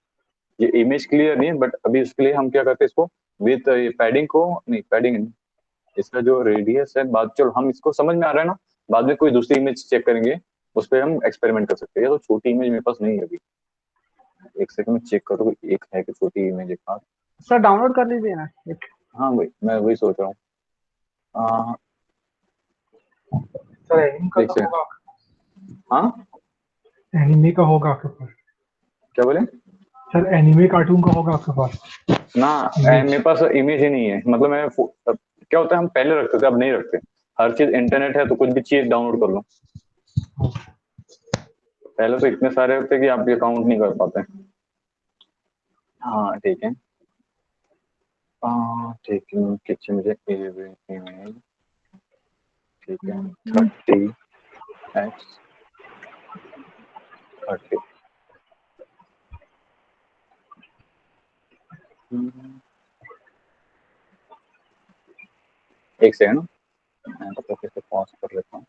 S1: ये इमेज क्लियर नहीं है, बट अभी इसके लिए हम क्या करते हैं, इसको विथ ये पैडिंग को, नहीं पैडिंग नहीं, इसका जो रेडियस है, बाद चलो हम इसको समझ में आ रहा है ना, बाद में कोई दूसरी इमेज चेक करेंगे, उस पर हम एक्सपेरिमेंट कर सकते हैं। ये तो छोटी इमेज मेरे पास नहीं है अभी, एक सेकंड में चेक करो, एक है कि छोटी इमेज एक पास।
S3: सर डाउनलोड कर लीजिए ना एक।
S1: हाँ भाई, मैं वही सोच रहा हूँ।
S2: सर एनिमे का
S1: देख
S2: तो
S1: से,
S2: होगा,
S1: हाँ
S2: एनिमे का होगा आपके पास।
S1: क्या बोले?
S2: सर एनिमे कार्टून का होगा आपके पास
S1: ना,
S2: इमेज।
S1: मेरे पास इमेज ही नहीं है, मतलब अब क्या होता है, हम पहले रखते थे, अब नहीं रखते। हर चीज इंटरनेट है तो कुछ भी चीज डाउनलोड कर लो। पहले तो इतने सारे होते कि आप ये काउंट नहीं कर पाते। हाँ ठीक है, हाँ ठीक है, किचन मुझे इमेज, ठीक है, 30x 30। एक सेकंड, मैं तो फिर से पॉज कर लेता हूँ।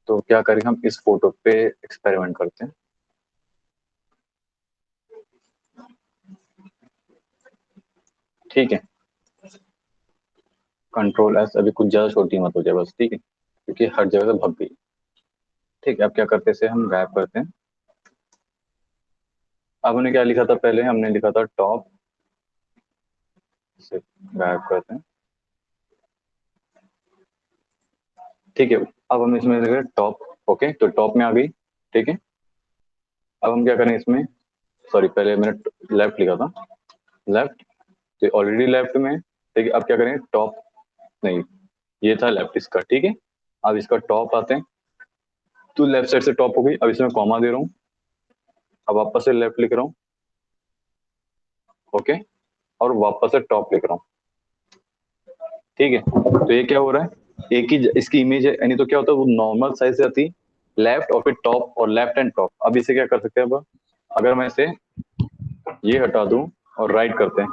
S1: तो क्या करेंगे, हम इस फोटो पे एक्सपेरिमेंट करते हैं। ठीक है, कंट्रोल एस, अभी कुछ ज्यादा छोटी मत हो जाए बस, ठीक है, क्योंकि हर जगह से भग गई। ठीक है, अब क्या करते हैं, इसे हम गायब करते हैं। अब हमने क्या लिखा था, पहले हमने लिखा था टॉप, से गायब करते हैं। ठीक है, अब हम इसमें लिख रहे हैं टॉप, ओके, तो टॉप में आ गई, ठीक है। अब हम क्या करें इसमें, सॉरी पहले मैंने लेफ्ट लिखा था, लेफ्ट, तो ऑलरेडी लेफ्ट में, ठीक है। अब क्या करें, टॉप, नहीं, ये था लेफ्ट इसका, ठीक है। अब इसका टॉप आते हैं, तो लेफ्ट साइड से टॉप हो गई। अब इसमें कॉमा दे रहा हूँ, अब वापस से लेफ्ट लिख रहा हूँ, ओके, और वापस से टॉप लिख रहा हूँ, ठीक है। तो ये क्या हो रहा है, एक ही इसकी इमेज है, यानी तो क्या होता है, वो नॉर्मल साइज से आती, लेफ्ट और फिर टॉप, और लेफ्ट एंड टॉप। अब इसे क्या कर सकते हैं, अब अगर मैं इसे ये हटा दूं और राइट करते हैं,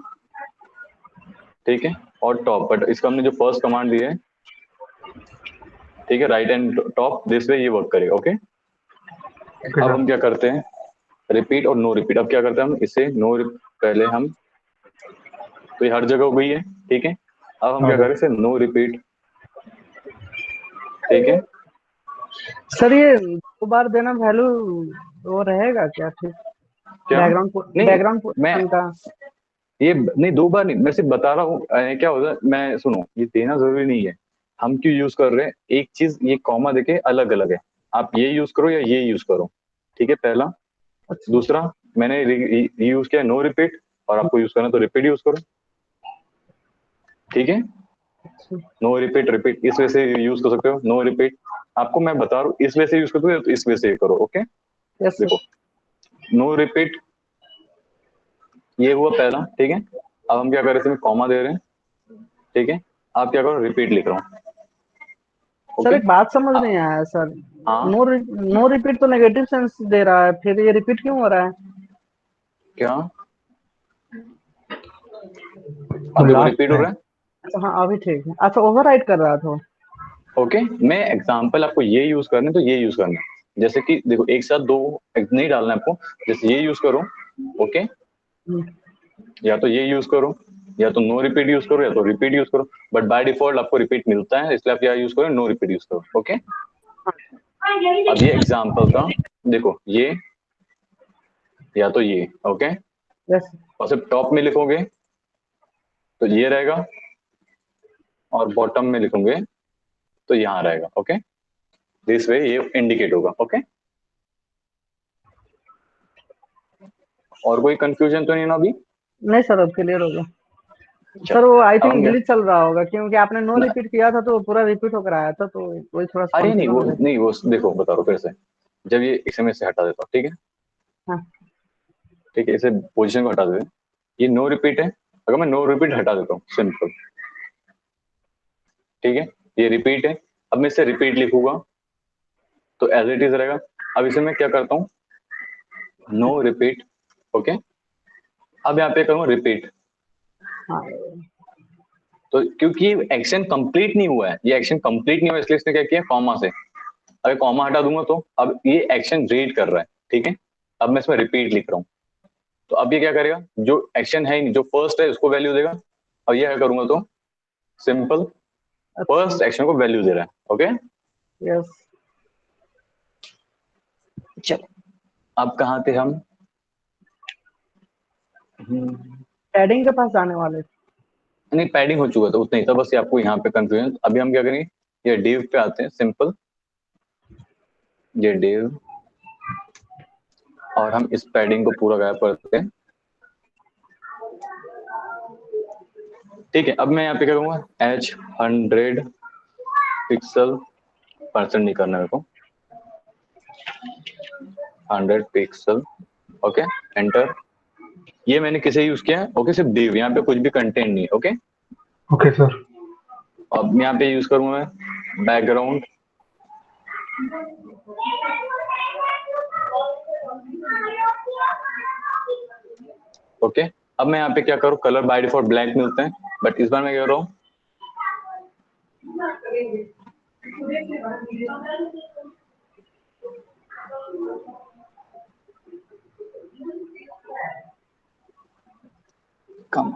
S1: ठीक है, और टॉप, बट इसका हमने जो फर्स्ट कमांड दी है, ठीक है, right and top, this way ये वर्क करेगा, ओके।
S2: ओके
S1: अब
S2: सर।
S1: हम क्या करते हैं, रिपीट और नो रिपीट। अब क्या करते हैं हम इसे नो, पहले हम, तो ये हर जगह हो गई है, ठीक है। अब हम
S2: हाँ
S1: क्या
S2: सर।
S1: करें, इसे नो रिपीट, ठीक है।
S3: सर ये दो बार देना वैल्यू वो रहेगा क्या ठीक?
S1: क्या,
S3: बैकग्राउंड
S1: नहीं
S3: बैकग्राउंड
S1: मैं,
S3: पोजीशन का।
S1: ये नहीं, दो बार नहीं, मैं सिर्फ बता रहा हूँ क्या होता है, मैं सुनो, ये देना जरूरी नहीं है। हम क्यों यूज कर रहे हैं, एक चीज ये कॉमा देके अलग अलग है, आप ये यूज करो या ये यूज करो, ठीक है, पहला।
S3: अच्छा
S1: दूसरा, मैंने यूज किया नो रिपीट, और आपको यूज करना तो रिपीट यूज करो, ठीक है।
S3: अच्छा।
S1: नो रिपीट, रिपीट इस वजह से यूज कर सकते हो, नो रिपीट आपको मैं बता रहा हूँ, इस वजह से यूज करते हो तो इस वजह से करो, ओके।
S3: Yes sir.
S1: देखो, नो रिपीट, ये हुआ पहला, ठीक है। अब हम क्या कर रहे थे, कॉमा दे रहे हैं, ठीक है। आप क्या करो, रिपीट लिख रहा हूँ,
S3: सर
S1: ओके।
S3: एक बात समझ नहीं आया सर।
S1: हाँ,
S3: नो रिपीट तो नेगेटिव सेंस दे रहा है, फिर ये रिपीट क्यों हो रहा है?
S1: क्या,
S2: वो
S1: अब देखो
S2: लास्ट
S1: रिपीट हो
S2: है।
S1: रहा है,
S3: अच्छा हाँ अभी ठीक है। अच्छा ओवरराइट कर रहा था।
S1: ओके। मैं एग्जांपल आपको ये यूज करना है तो ये यूज करना है, जैसे कि देखो एक साथ दो नहीं डालना है आपको, जैसे ये यूज करो, ओके,
S3: हम्म,
S1: या तो ये यूज करो, या तो नो रिपीट यूज करो, या तो रिपीट यूज करो। बट बाय डिफॉल्ट आपको रिपीट मिलता है, इसलिए आप क्या यूज करो, नो रिपीट यूज करो, ओके। अब ये एग्जांपल था, देखो ये, या तो ये, ओके,
S3: यस।
S1: और सिर्फ टॉप में लिखोगे तो ये रहेगा, और बॉटम में लिखोगे तो यहाँ रहेगा, ओके। दिस वे ये इंडिकेट होगा, ओके। और कोई कंफ्यूजन तो नहीं ना अभी?
S3: नहीं सर अब क्लियर हो गया। सर
S1: चलो,
S3: वो आई
S1: अब हम
S3: थिंक
S1: क्या,
S3: ग्लिच चल रहा होगा क्योंकि आपने नो
S1: ना,
S3: रिपीट किया था तो पूरा रिपीट होकर आया था, तो वही थोड़ा सा
S1: अरे नहीं
S3: कंफ्यूजन
S1: वो
S3: हो गया।
S1: नहीं, वो देखो बता रहा हूँ फिर से, जब ये इसे में से हटा देता हूँ, ठीक है,
S3: हाँ
S1: ठीक है, इसे पोजीशन को हटा देते हैं, ये नो रिपीट है, अगर मैं नो रिपीट हटा देता हूँ, सिंपल, ठीक है, ये रिपीट है। अब मैं इसे रिपीट लिखूंगा, तो एज इट इज रहेगा। अब इसे मैं क्या करता हूँ, नो रिपीट, ओके। अब यहाँ पे करूँ रिपीट,
S3: हाँ
S1: तो क्योंकि एक्शन कंप्लीट नहीं हुआ है, ये एक्शन कंप्लीट नहीं हुआ इसलिए इसने क्या किया, कॉमा से। अगर कॉमा हटा दूंगा तो अब ये एक्शन रीड कर रहा है, ठीक है। अब मैं इसमें रिपीट लिख रहा हूँ, तो अब ये क्या करेगा, जो एक्शन है ही नहीं, जो फर्स्ट है उसको वैल्यू देगा। और ये क्या करूंगा तो सिंपल फर्स्ट एक्शन को वैल्यू दे रहा है, ओके।
S3: यस।
S1: चलो अब कहाँ थे हम,
S3: पैडिंग के पास जाने वाले।
S1: नहीं पैडिंग हो चुका था, उतना ही था बस, ये आपको यहाँ पे कंफ्यूजन। अभी हम क्या करेंगे, ये डिव पे आते हैं, सिंपल ये डिव, और हम इस पैडिंग को पूरा गायब करते हैं, ठीक है। अब मैं यहाँ पे क्या करूंगा, H100 पिक्सल, परसेंट नहीं करना मेरे को, 100 पिक्सल, ओके, एंटर। ये मैंने किसे यूज किया है, ओके, सिर्फ डिव, यहाँ पे कुछ भी कंटेंट नहीं है, ओके।
S2: Okay sir.
S1: अब यहाँ पे यूज करूंगा मैं बैकग्राउंड, ओके। अब मैं यहाँ पे क्या करूँ, कलर बाय डिफॉल्ट ब्लैक मिलते हैं, बट इस बार मैं क्या कर रहा हूँ, कम,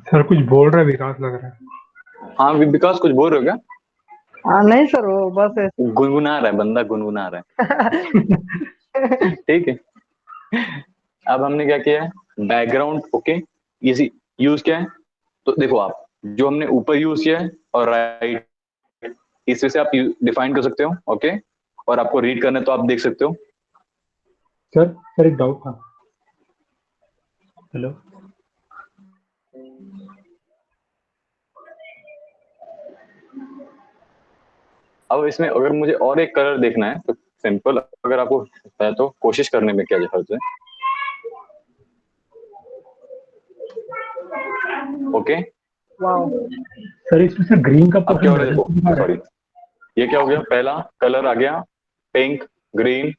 S2: सर कुछ बोल रहा है विकास लग रहा है।
S1: हाँ विकास कुछ बोल रहे हो क्या,
S3: हाँ नहीं सर, वो बस ऐसे।
S1: गुनगुना रहा है बंदा, गुनगुना रहा है ठीक है। अब हमने क्या किया है, बैकग्राउंड, ओके, इजी यूज किया है। तो देखो आप, जो हमने ऊपर यूज किया है और राइट, इससे से आप डिफाइन कर सकते हो, ओके। और आपको रीड करना है तो आप देख सकते हो।
S2: सर एक डाउट था। हेलो।
S1: अब इसमें अगर मुझे और एक कलर देखना है तो सिंपल, अगर आपको है तो कोशिश करने में क्या जरूरत है, ओके।
S3: वाओ।
S2: सर इसमें सर ग्रीन का
S1: अब क्या हो
S2: पोर्शन
S1: रहा है,
S2: ज्यादा दिखा
S1: देखो
S2: रहा
S1: सॉरी, ये क्या हो गया, पहला कलर आ गया पिंक, ग्रीन,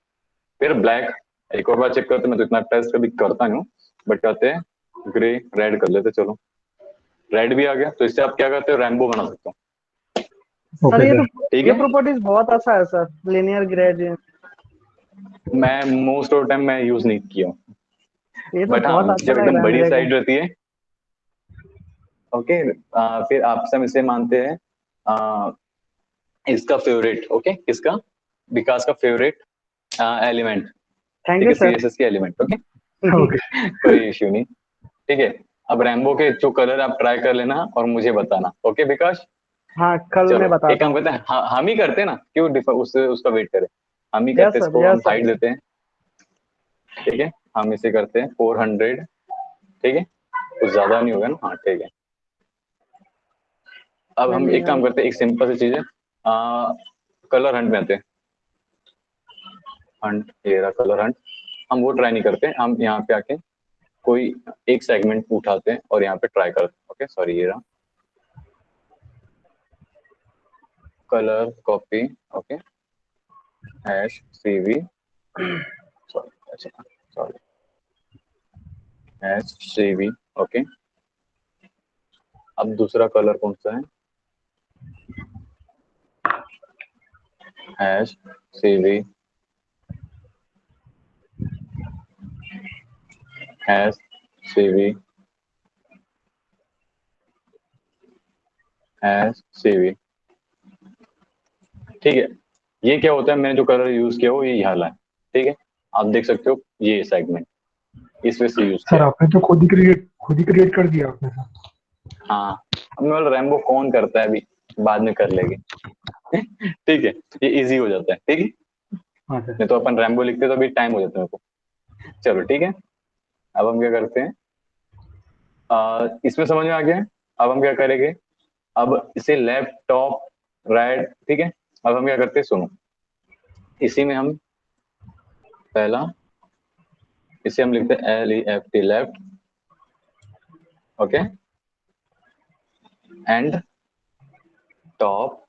S1: फिर ब्लैक। एक और बार चेक करते, मैं तो इतना टेस्ट कभी करता नहीं हूँ, बट कहते हैं ग्रे, रेड कर लेते, चलो रेड भी आ गया। तो इससे आप क्या करते हो, रैम्बो बना सकते हो,
S2: है।
S3: सर
S2: ओके
S3: ये
S2: सर।
S3: तो
S1: ठीक
S3: ये
S1: है।
S3: प्रॉपर्टीज बहुत अच्छा है सर, लिनियर ग्रेडियंट।
S1: मैं मोस्ट ऑफ टाइम मैं यूज नहीं किया हूँ,
S3: ये तो
S1: बट हाँ
S3: बहुत अच्छा
S1: जब
S3: लग
S1: एकदम
S3: रहा है
S1: बड़ी
S3: मेरे को।
S1: साइड रहती है, ओके, फिर आप सब इसे मानते हैं इसका फेवरेट, ओके, किसका, विकास का फेवरेट एलिमेंट,
S3: थैंक
S1: ठीक
S3: यू
S1: है,
S3: सर।
S1: सीएसएस के एलिमेंट, ओके।
S2: ओके
S1: कोई इश्यू नहीं, ठीक है। अब रैम्बो के जो कलर आप ट्राई कर लेना और मुझे बताना, ओके विकास।
S3: हाँ कल मैं
S1: चलो एक
S3: बताता
S1: काम
S3: हूँ।
S1: करते हैं, हम ही करते हैं ना, क्यों उससे उसका वेट करें, हम ही
S3: यस
S1: करते हैं,
S3: सर,
S1: इसको हम
S3: यस सर।
S1: हाइट देते हैं, ठीक है। हम इसे करते हैं 400, ठीक है, कुछ ज्यादा नहीं होगा ना, हाँ ठीक है। अब
S3: नहीं
S1: हम
S3: नहीं
S1: एक काम करते हैं, एक सिंपल सी चीज है, कलर हंट में आते हैं, हंट, ये रहा कलर हंट। हम वो ट्राई नहीं करते, हम यहाँ पे आके कोई एक सेगमेंट उठाते हैं और यहाँ पे ट्राई करते हैं, ओके, सॉरी ये रहा colour copy, okay, hash CV, sorry, अच्छा सॉरी, हैश CV, ओके। अब दूसरा कलर कौन सा है, hash CV, hash CV, hash CV, ठीक है। ये क्या होता है, मैंने जो कलर यूज किया वो ये वाला है, ठीक है। आप देख सकते हो ये सेगमेंट इस वजह से यूज
S2: सर
S1: किया है।
S2: आपने तो खुद ही क्रिएट कर दिया आपने सर।
S1: हाँ, अब मैं बोला रैम्बो कौन करता है, अभी बाद में कर लेंगे ठीक है, ये इजी हो जाता है, ठीक है।
S2: हाँ सर।
S1: नहीं तो अपन रैम्बो लिखते तो अभी टाइम हो जाता है मेरे को। चलो ठीक है, अब हम क्या करते हैं, इसमें समझ में आ गया है। अब हम क्या करेंगे, अब इसे लेफ्ट टॉप राइट, ठीक है। अब हम क्या करते हैं, सुनो, इसी में हम पहला, इसे हम लिखते हैं LEFT left, okay, and top,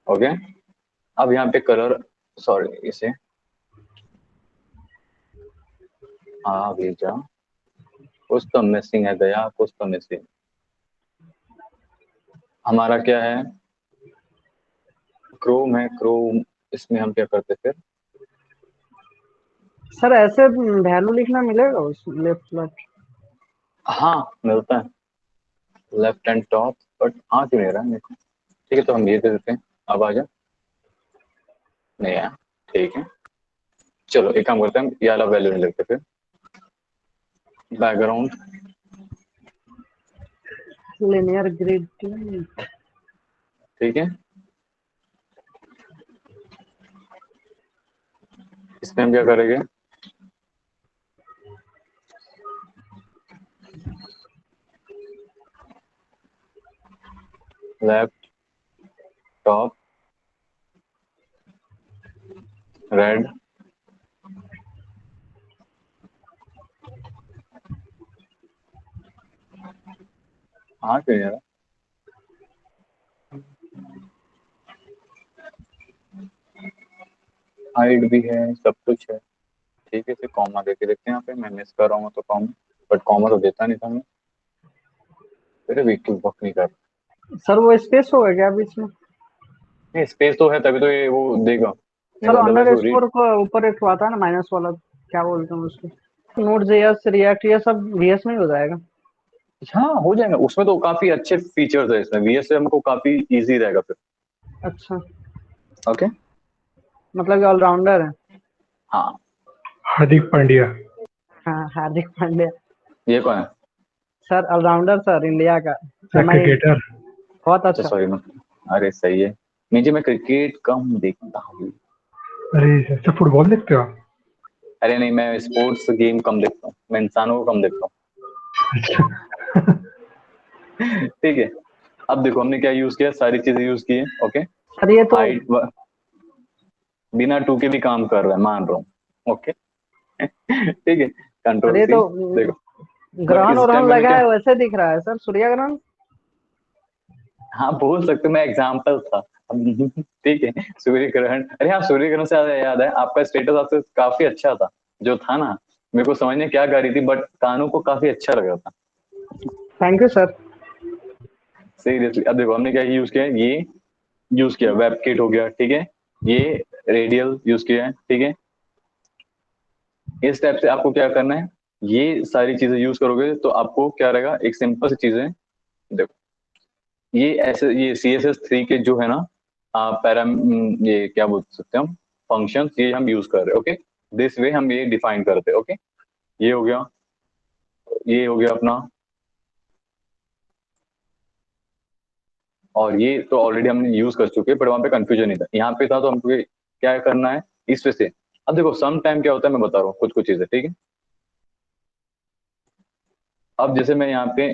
S1: okay. अब यहाँ पे कलर, सॉरी इसे भेजा, कुछ तो मिसिंग है दया, कुछ तो मिसिंग। हमारा क्या है, क्रोम है, क्रोम, इसमें हम क्या करते फिर,
S3: सर ऐसे वैल्यू लिखना मिलेगा उस लेफ्ट लेफ्ट?
S1: हाँ मिलता है, लेफ्ट एंड टॉप, बट हाँ क्यों नहीं रहा है मेरे को। ठीक है, तो हम ये दे देते हैं, अब आ जा, नहीं आया, ठीक है। चलो एक काम करते हैं, ये वाला वैल्यू नहीं लगते फिर, बैकग्राउंड,
S3: लिनियर ग्रिड।
S1: ठीक है। इसमें हम क्या करेंगे, लेफ्ट टॉप रेड, हाँ क्यों नहीं आ रहा, हाइट भी है, सब कुछ है, ठीक है। इसे कॉमा देके देखते हैं, यहाँ पे मैं मिस कर रहा हूँ तो कॉमा, बट कॉमा तो देता नहीं था मैं, मेरे वीक वर्क नहीं कर
S3: सर वो स्पेस होगा क्या बीच में?
S1: रहा, स्पेस तो है तभी तो ये वो देगा, नहीं
S3: सर
S1: तो अदरवाइज
S3: अंडर
S1: वो रीड।
S3: स्कोर को ऊपर एक आता है ना माइनस वाला, क्या बोलते हैं उसको? नोट जेएस रिएक्ट ये सब वीएस में ही हो जाएगा?
S1: हाँ हो जाएगा, उसमें तो काफी अच्छे फीचर्स है, इसमें VS से हमको काफी इजी रहेगा फिर,
S3: अच्छा,
S1: ओके।
S3: मतलब कि ऑलराउंडर है।
S1: हाँ,
S2: हार्दिक पांड्या।
S3: हाँ हार्दिक पांड्या।
S1: ये कौन है,
S3: सर ऑलराउंडर सर इंडिया का। MI
S2: cricketer.
S3: बहुत
S1: अच्छा
S3: अच्छा।
S1: सॉरी मैं, अरे सही है, मुझे मैं क्रिकेट कम देखता हूँ,
S2: अरे अच्छा, फुटबॉल देखते हो आप?
S1: अरे नहीं मैं स्पोर्ट्स गेम कम देखता हूँ, मैं इंसानों को कम देखता
S2: अच्छा।
S1: हूँ। ठीक है, अब देखो हमने क्या यूज किया, सारी चीजें यूज की है, ओके।
S3: सर ये तो
S1: हाइट बिना टू के भी काम कर रहा है, मान रहा हूँ, ओके। ठीक है,
S3: सर
S1: कंट्रोल
S3: ये
S1: सी,
S3: तो
S1: देखो, बट
S3: ग्रहण
S1: इस टाइम
S3: उरहण
S1: मैंने
S3: लगा
S1: क्या,
S3: है वैसे दिख रहा है सर, सूर्य ग्रहण।
S1: हाँ बोल सकते हो, मैं एग्जाम्पल था। ठीक है, सूर्य ग्रहण, अरे हाँ सूर्य ग्रहण से याद है, आपका स्टेटस आपसे काफी अच्छा था, जो था ना, मेरे को समझ नहीं क्या गा रही थी, बट कानों को काफी अच्छा लग रहा था,
S3: थैंक यू सर।
S1: सीरियसली। अब देखो हमने क्या यूज किया है, ये यूज किया, वेब किट हो गया, ठीक है, ये रेडियल यूज किया है, ठीक है। इस टाइप से आपको क्या करना है, ये सारी चीजें यूज करोगे तो आपको क्या रहेगा, एक सिंपल सी चीज है, देखो ये ऐसे, ये CSS3 के जो है ना, ये क्या बोल सकते हैं हम, फंक्शंस, ये हम यूज कर रहे हैं, ओके। दिस वे हम ये डिफाइन करते हैं, ओके। ये हो गया, ये हो गया अपना, और ये तो ऑलरेडी हमने यूज कर चुके हैं, बट वहां पे कंफ्यूजन नहीं था, यहाँ पे था, तो हमको क्या करना है इस वजह से। अब देखो सम टाइम क्या होता है, मैं बता रहा हूँ कुछ कुछ चीजें, ठीक है। अब जैसे मैं यहाँ पे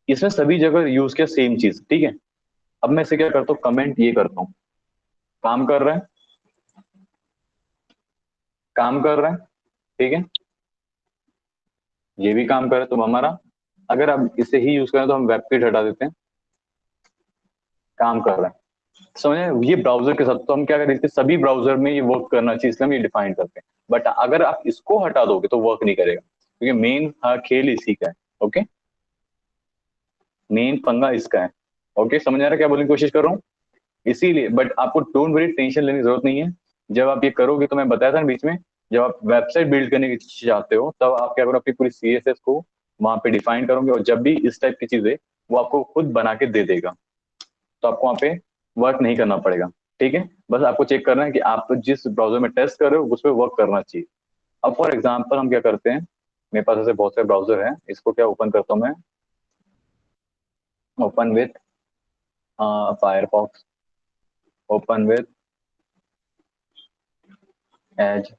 S1: इसमें सभी जगह यूज किया सेम चीज, ठीक है। अब मैं इसे क्या करता हूँ, कमेंट ये करता हूँ, काम कर रहा है, काम कर रहा है, ठीक है, ये भी काम कर रहा है, तो हमारा, अगर आप इसे ही यूज करें तो हम वेबकिट हटा देते हैं, काम कर रहा है, समझे, ये ब्राउजर के साथ, तो हम क्या करते हैं, सभी ब्राउजर में ये वर्क करना चाहिए, इसलिए हम ये डिफाइन करते हैं। बट अगर आप इसको हटा दोगे तो वर्क नहीं करेगा, क्योंकि मेन खेल इसी का है, ओके, मेन पंगा इसका है, ओके। समझ आ रहा है क्या बोलने की कोशिश कर रहा हूँ, इसीलिए, बट आपको डोंट वरी, टेंशन लेने की जरूरत नहीं है। जब आप ये करोगे, तो मैं बताया था ना बीच में, जब आप वेबसाइट बिल्ड करने की चाहते हो, तब आप क्या करो, अपनी पूरी CSS को वहां पे डिफाइन करोगे, और जब भी इस टाइप की चीजें वो आपको खुद बना के दे देगा, तो आपको वहां पे वर्क नहीं करना पड़ेगा, ठीक है। बस आपको चेक करना है कि आप जिस ब्राउजर में टेस्ट कर रहे हो उस पर वर्क करना चाहिए। अब फॉर एग्जाम्पल हम क्या करते हैं, मेरे पास ऐसे बहुत सारे ब्राउजर हैं, इसको क्या ओपन करता हूँ मैं, open with Firefox, open with Edge,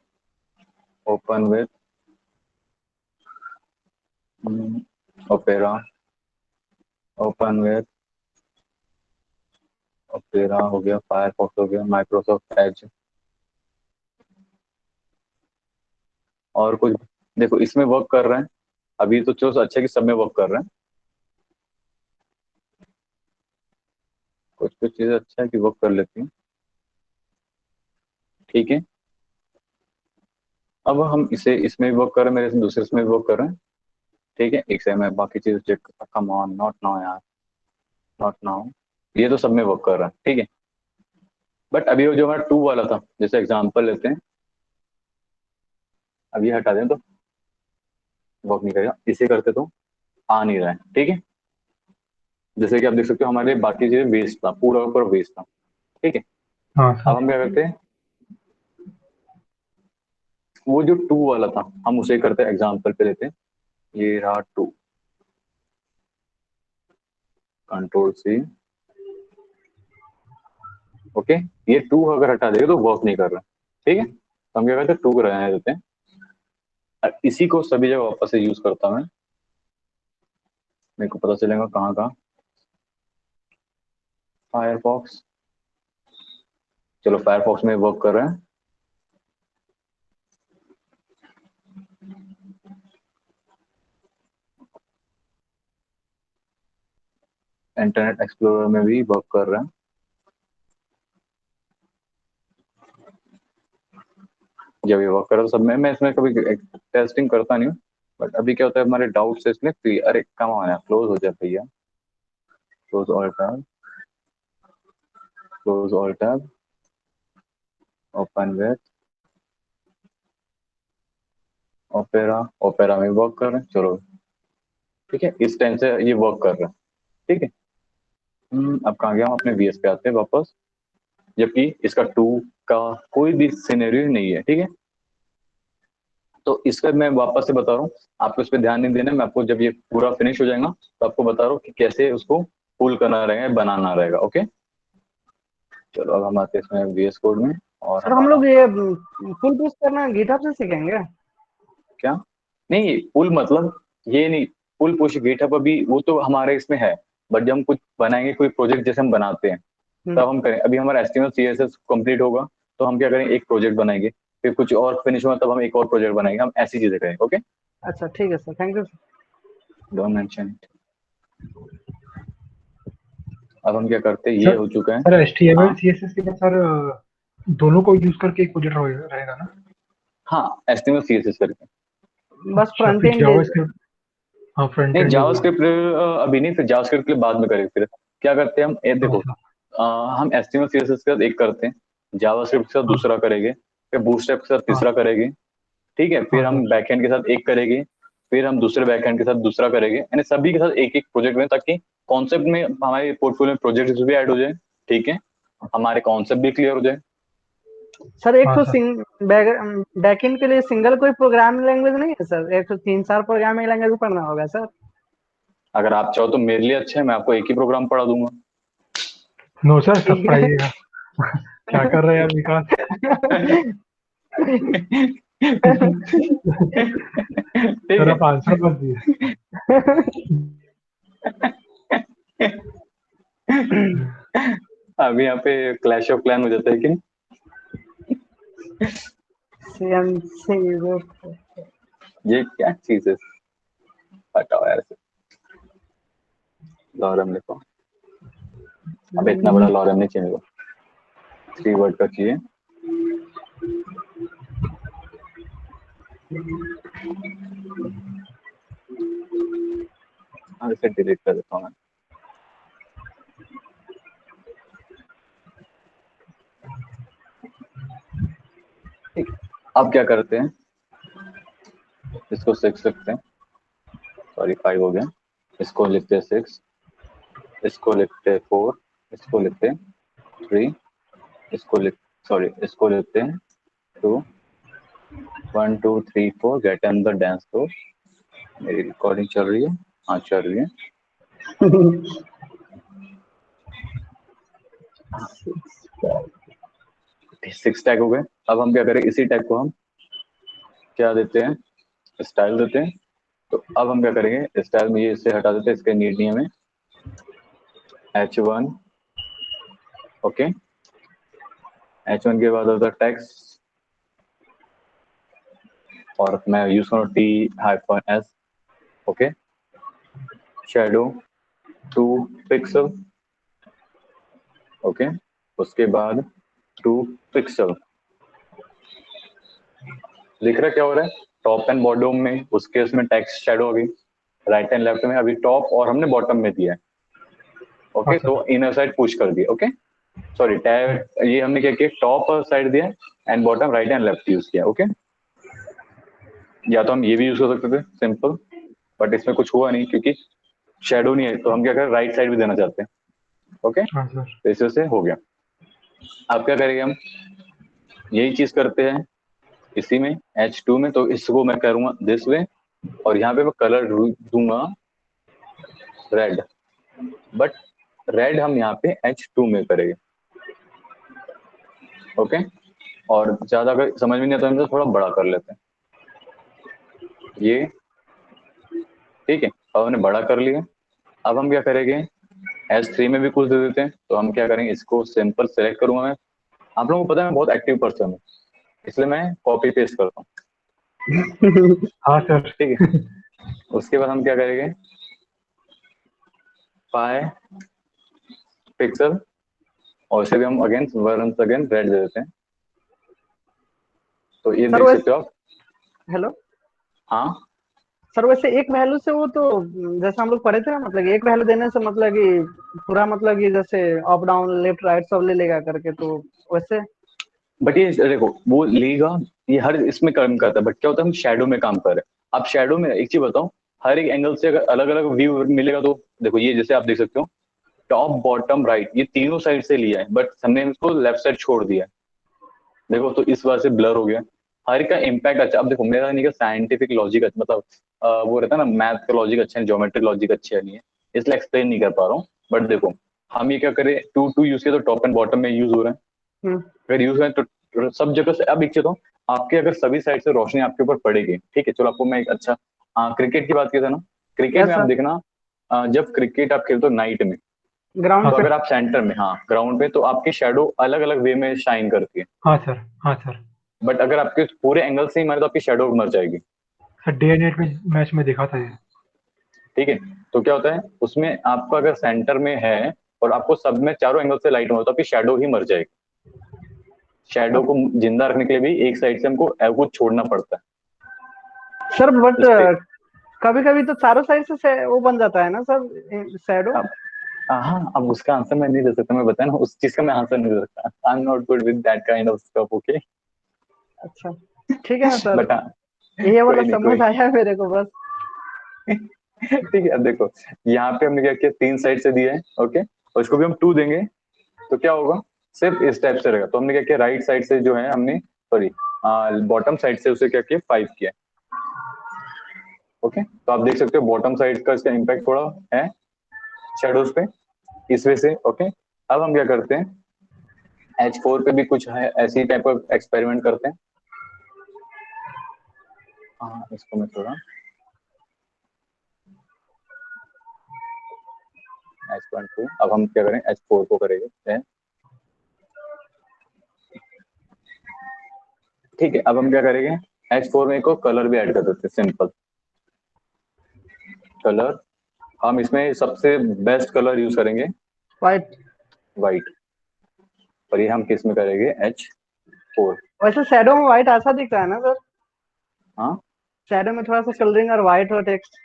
S1: open with Opera, open with Opera हो गया, फायरफॉक्स हो गया, माइक्रोसॉफ्ट एज, और कुछ देखो इसमें वर्क कर रहे हैं। अभी तो चलो अच्छा है कि सब में वर्क कर रहे हैं, कुछ कुछ चीजें अच्छा है कि वर्क कर लेती हैं। ठीक है, अब हम इसे इसमें भी वर्क कर रहे हैं, मेरे से दूसरे इसमें भी वर्क कर रहे हैं। ठीक है, एक से मैं बाकी चीज चेक करता, कम ऑन, नॉट नाउ यार, नॉट नाउ। ये तो सब में वर्क कर रहा है, ठीक है। बट अभी वो जो हमारा टू वाला था, जैसे एग्जांपल लेते हैं, अब ये हटा दें तो वर्क नहीं करेगा, इसे करते तो आ नहीं रहा है। ठीक है, जैसे कि आप देख सकते हो हमारे बाकी चीजें वेस्ट था, पूरा ऊपर वेस्ट था। ठीक है,
S2: हाँ
S1: अब
S2: सर।
S1: हम क्या करते हैं, वो जो टू वाला था हम उसे करते हैं, एग्जाम्पल पे लेते हैं, ये रहा टू, कंट्रोल सी, ओके। ये टू अगर हटा देगा तो वर्क नहीं कर रहा। ठीक है, तो हम क्या करते हैं, टू को रहने देते हैं, और इसी को सभी जगह वापस से यूज करता हूँ मैं, मेरे को पता चलेगा कहाँ कहाँ। फायरफॉक्स, चलो फायरफॉक्स में वर्क कर रहे हैं। इंटरनेट एक्सप्लोरर में भी वर्क कर रहे हैं। जब ये वर्क कर रहा है तो सब में, मैं इसमें कभी टेस्टिंग करता नहीं हूँ, बट अभी क्या होता है हमारे डाउट से इसमें अरे कम आया, क्लोज हो जाए भैया, close all tab, close all tab, open with opera, opera में वर्क कर रहे हैं, चलो ठीक है, इस टाइम से ये वर्क कर रहा है। ठीक है, अब कहाँ गया, हम अपने वीएस पे आते हैं वापस, जबकि इसका टू का कोई भी सिनेरियो नहीं है। ठीक है, तो इसका मैं वापस से बता रहा हूँ, आपको इस पर ध्यान नहीं देना, मैं आपको जब ये पूरा फिनिश हो जाएगा तो आपको बता रहा हूँ कि कैसे उसको पुल करना रहेगा, बनाना रहेगा। ओके, चलो अब हम आते हैं इसमें वीएस कोड में, और
S3: सर हम
S1: हमारा
S3: लोग ये फुल पुश करना गिटहब से सीखेंगे?
S1: क्या, नहीं पुल मतलब ये नहीं, पुल पुश गिटहब अभी वो तो हमारे इसमें है, बट जब हम कुछ बनाएंगे, कोई प्रोजेक्ट जैसे हम बनाते हैं तब हम करें। अभी हमारा एचटीएमएल सीएसएस कंप्लीट होगा तो हम क्या करें, एक प्रोजेक्ट बनाएंगे, फिर कुछ और फिनिश हुआ तब हम एक और प्रोजेक्ट बनाएंगे, हम ऐसी चीजें करेंगे। ओके,
S3: अच्छा ठीक है sir, thank you sir.
S1: Don't mention it. अब हम क्या करते हैं, ये
S2: सर
S1: हो चुका है।
S2: सर HTML
S1: हाँ
S2: CSS के बाद सर दोनों को यूज करके एक प्रोजेक्ट रहेगा ना?
S1: हाँ, एचटीएमएल सीएसएस करके,
S3: बस
S2: अच्छा,
S3: फ्रंट
S2: फिर
S3: एंड
S2: जावास्क्रिप्ट, हाँ फ्रंट
S1: नहीं
S2: एंड हो गया।
S1: जावास्क्रिप्ट अभी नहीं, फिर जावास्क्रिप्ट के लिए बाद में करेंगे। फिर क्या करते हैं हम, ये
S2: हाँ
S1: देखो,
S2: सर।
S1: हम एचटीएमएल सीएसएस के साथ एक करते हैं, जावास्क्रिप्ट के साथ
S2: हाँ
S1: दूसरा करेंगे, फिर बूटस्ट्रैप के साथ
S2: हाँ
S1: तीसरा करेंगे। ठीक है,
S2: हाँ
S1: फिर हम
S2: सर।
S1: बैकएंड के साथ एक करेंगे, फिर हम दूसरे बैकएंड के साथ दूसरा करेंगे, यानी सभी के साथ एक एक प्रोजेक्ट में, ताकि कॉन्सेप्ट में हमारे पोर्टफोलियो में प्रोजेक्ट भी ऐड हो जाए। ठीक है, हमारे कॉन्सेप्ट भी क्लियर हो जाए।
S3: सर एक
S2: हाँ
S3: तो
S2: सर।
S3: बैकएंड के लिए सिंगल कोई प्रोग्रामिंग लैंग्वेज नहीं है सर? एक तो 3-4 प्रोग्रामिंग लैंग्वेज पढ़ना होगा सर।
S1: अगर आप चाहो तो मेरे लिए अच्छा है, मैं आपको एक ही प्रोग्राम पढ़ा दूंगा।
S2: नो सर, सब
S3: ठीक है।
S2: पढ़ाइएगा। क्या कर रहे हैं यार विकास?
S1: ठीक
S2: सर
S1: है।
S2: आप आंसर मत दिए।
S1: अभी यहाँ पे क्लैश ऑफ क्लैन हो जाता है कि
S3: CNC
S1: ये क्या चीज है, हटाओ यार इसे। लॉरम लिखो, अब इतना बड़ा लॉरम नहीं चाहिए, 3 वर्ड का चाहिए। अब इसे डिलीट कर देता हूँ मैं। ठीक है, अब क्या करते हैं, इसको 6 लिखते हैं, सॉरी 5 हो गया, इसको लिखते हैं 6, इसको लिखते हैं 4, इसको लिखते हैं 3, इसको लिख सॉरी इसको लिखते हैं 2, 1 2 3 4, get in the dance floor. मेरी रिकॉर्डिंग चल रही है, हाँ चल रही है। 6 टैग हो गए। अब हम क्या करें, इसी टैग को हम क्या देते हैं, स्टाइल देते हैं। तो अब हम क्या करेंगे, स्टाइल में ये इसे हटा देते हैं, इसके नीड नहीं हमें, H1 ओके। H1 के बाद होता है टेक्स्ट, और मैं यूज करूँ T-S। Okay. Shadow 2 pixel. Okay. उसके बाद 2 पिक्सल। दिख रहा है क्या हो रहा है? टॉप एंड बॉटम में उस केस में टेक्स्ट शेडो होगी, राइट एंड लेफ्ट में अभी टॉप और हमने बॉटम में दिया है। ओके,
S2: हाँ, सर।
S1: तो इनर साइड पुश कर दिया। ओके, सॉरी टैब ये हमने क्या किया, टॉप साइड दिया and bottom right and left use किया। ओके, या तो हम ये भी यूज कर सकते थे सिंपल, बट इसमें कुछ हुआ नहीं क्योंकि शेडो नहीं है, तो हम क्या करें राइट साइड भी देना चाहते हैं। ओके,
S2: हाँ सर।
S1: तो इस वजह से हो गया। अब क्या करेंगे हम, यही चीज करते हैं इसी में H2 में, तो इसको मैं करूंगा दिस वे, और यहाँ पे मैं कलर दूंगा रेड, बट रेड हम यहाँ पे H2 में करेंगे। ओके, और ज्यादा अगर समझ में नहीं आता तो थोड़ा बड़ा कर लेते हैं ये। ठीक है, अब हमने बड़ा कर लिया। अब हम क्या करेंगे, H3 में भी कुछ दे देते हैं। तो हम क्या करेंगे, इसको सिंपल सेलेक्ट करूंगा मैं। आप लोगों को पता है मैं बहुत एक्टिव पर्सन हूँ, इसलिए मैं कॉपी पेस्ट करता हूँ।
S2: हाँ सर।
S1: ठीक है, उसके बाद हम क्या करेंगे, 5 पिक्सल, और इसे भी हम अगेन वंस अगेन रेड दे देते हैं। तो ये
S3: सर
S1: देख
S3: वैसे,
S1: सकते हो आप।
S3: हेलो
S1: हाँ,
S3: सर, वैसे एक वैल्यू से वो तो जैसे हम लोग पढ़े थे ना, मतलब एक वैल्यू देने से मतलब कि पूरा मतलब कि जैसे अप डाउन लेफ्ट राइट सब ले लेगा करके, तो वैसे
S1: बट ये देखो वो लेगा, ये हर इसमें काम करता है, बट क्या होता है हम शेडो में काम कर रहे हैं। अब शेडो में एक चीज बताऊं, हर एक एंगल से अगर अलग अलग व्यू मिलेगा तो देखो ये जैसे आप देख सकते हो, टॉप बॉटम राइट ये तीनों साइड से लिया है, बट हमने इसको लेफ्ट साइड छोड़ दिया है। देखो तो इस वजह से ब्लर हो गया। हर एक का इम्पैक्ट अच्छा। अब देखो मेरा नहीं, का साइंटिफिक लॉजिक मतलब वो रहता है ना, मैथ का लॉजिक अच्छा है, ज्योमेट्रिक लॉजिक अच्छा नहीं है, इसलिए एक्सप्लेन नहीं कर पा रहा हूँ। बट देखो हम ये क्या करें, टू टू यूज किया तो टॉप एंड बॉटम में यूज हो रहा है।
S3: हम्म,
S1: अगर यूज करें तो सब जगह से। अब एक चीज हो, आपके अगर सभी साइड से रोशनी आपके ऊपर पड़ेगी, ठीक है, चलो आपको मैं एक अच्छा क्रिकेट की बात की था ना, क्रिकेट
S3: यस
S1: में आप
S3: सर,
S1: देखना, जब क्रिकेट आप खेलते हो नाइट में,
S2: हाँ
S3: ग्राउंड
S1: तो
S3: पे।
S1: अगर
S2: सर।
S1: आप सेंटर में, हाँ ग्राउंड पे, तो आपकी शेडो अलग अलग वे में शाइन करती है।
S2: हाँ सर। हाँ सर।
S1: बट अगर आपके पूरे एंगल से ही मारे तो आपकी शेडो मर जाएगी।
S2: सर डे एंड नाइट में मैच में देखा था ये।
S1: ठीक है, तो क्या होता है उसमें, आपका अगर सेंटर में है और आपको सब में चारों एंगल से लाइट हो तो आपकी शेडो ही मर जाएगी। शेडो को जिंदा रखने के लिए भी एक साइड से हमको कुछ छोड़ना पड़ता
S3: सर बट
S1: है इस पे।
S3: कभी कभी तो चारों साइड से वो बन जाता है ना सर, शैडो।
S1: अब हाँ, अब उसका आंसर मैं नहीं दे सकता, मैं बताया ना उस चीज का मैं आंसर नहीं दे सकता। I am not good with that kind of stuff. Okay,
S3: अच्छा, ठीक है ना सर,
S1: बट हाँ,
S3: ये वाला
S1: कोई नहीं
S3: समझ
S1: कोई।
S3: आया मेरे को बस।
S1: ठीक है, अब देखो यहाँ पे हमने क्या किया, तीन साइड से दिया है। ओके, और इसको भी हम 2 देंगे तो क्या होगा, सिर्फ इस टाइप से रहेगा। तो हमने क्या किया, राइट साइड से जो है हमने, सॉरी बॉटम साइड से उसे क्या किया, 5 किया। ओके, तो आप देख सकते हो बॉटम साइड का इसका इम्पैक्ट थोड़ा है शेडोज पे, इस वजह से। ओके, अब हम क्या करते हैं, H4 पे भी कुछ है ऐसी टाइप ऑफ एक्सपेरिमेंट करते हैं। हाँ, इसको मैं थोड़ा H1 2, अब हम क्या करें, H4 को करेंगे। ठीक है, अब हम क्या करेंगे, H4 में को कलर भी ऐड कर देते हैं, सिंपल कलर। हम इसमें सबसे बेस्ट कलर यूज करेंगे
S3: वाइट।
S1: व्हाइट, और ये हम किस में करेंगे, H4।
S3: वैसे शैडो में व्हाइट ऐसा दिख रहा है ना सर,
S1: हाँ,
S3: शैडो में थोड़ा सा कलरिंग और व्हाइट और टेक्स्ट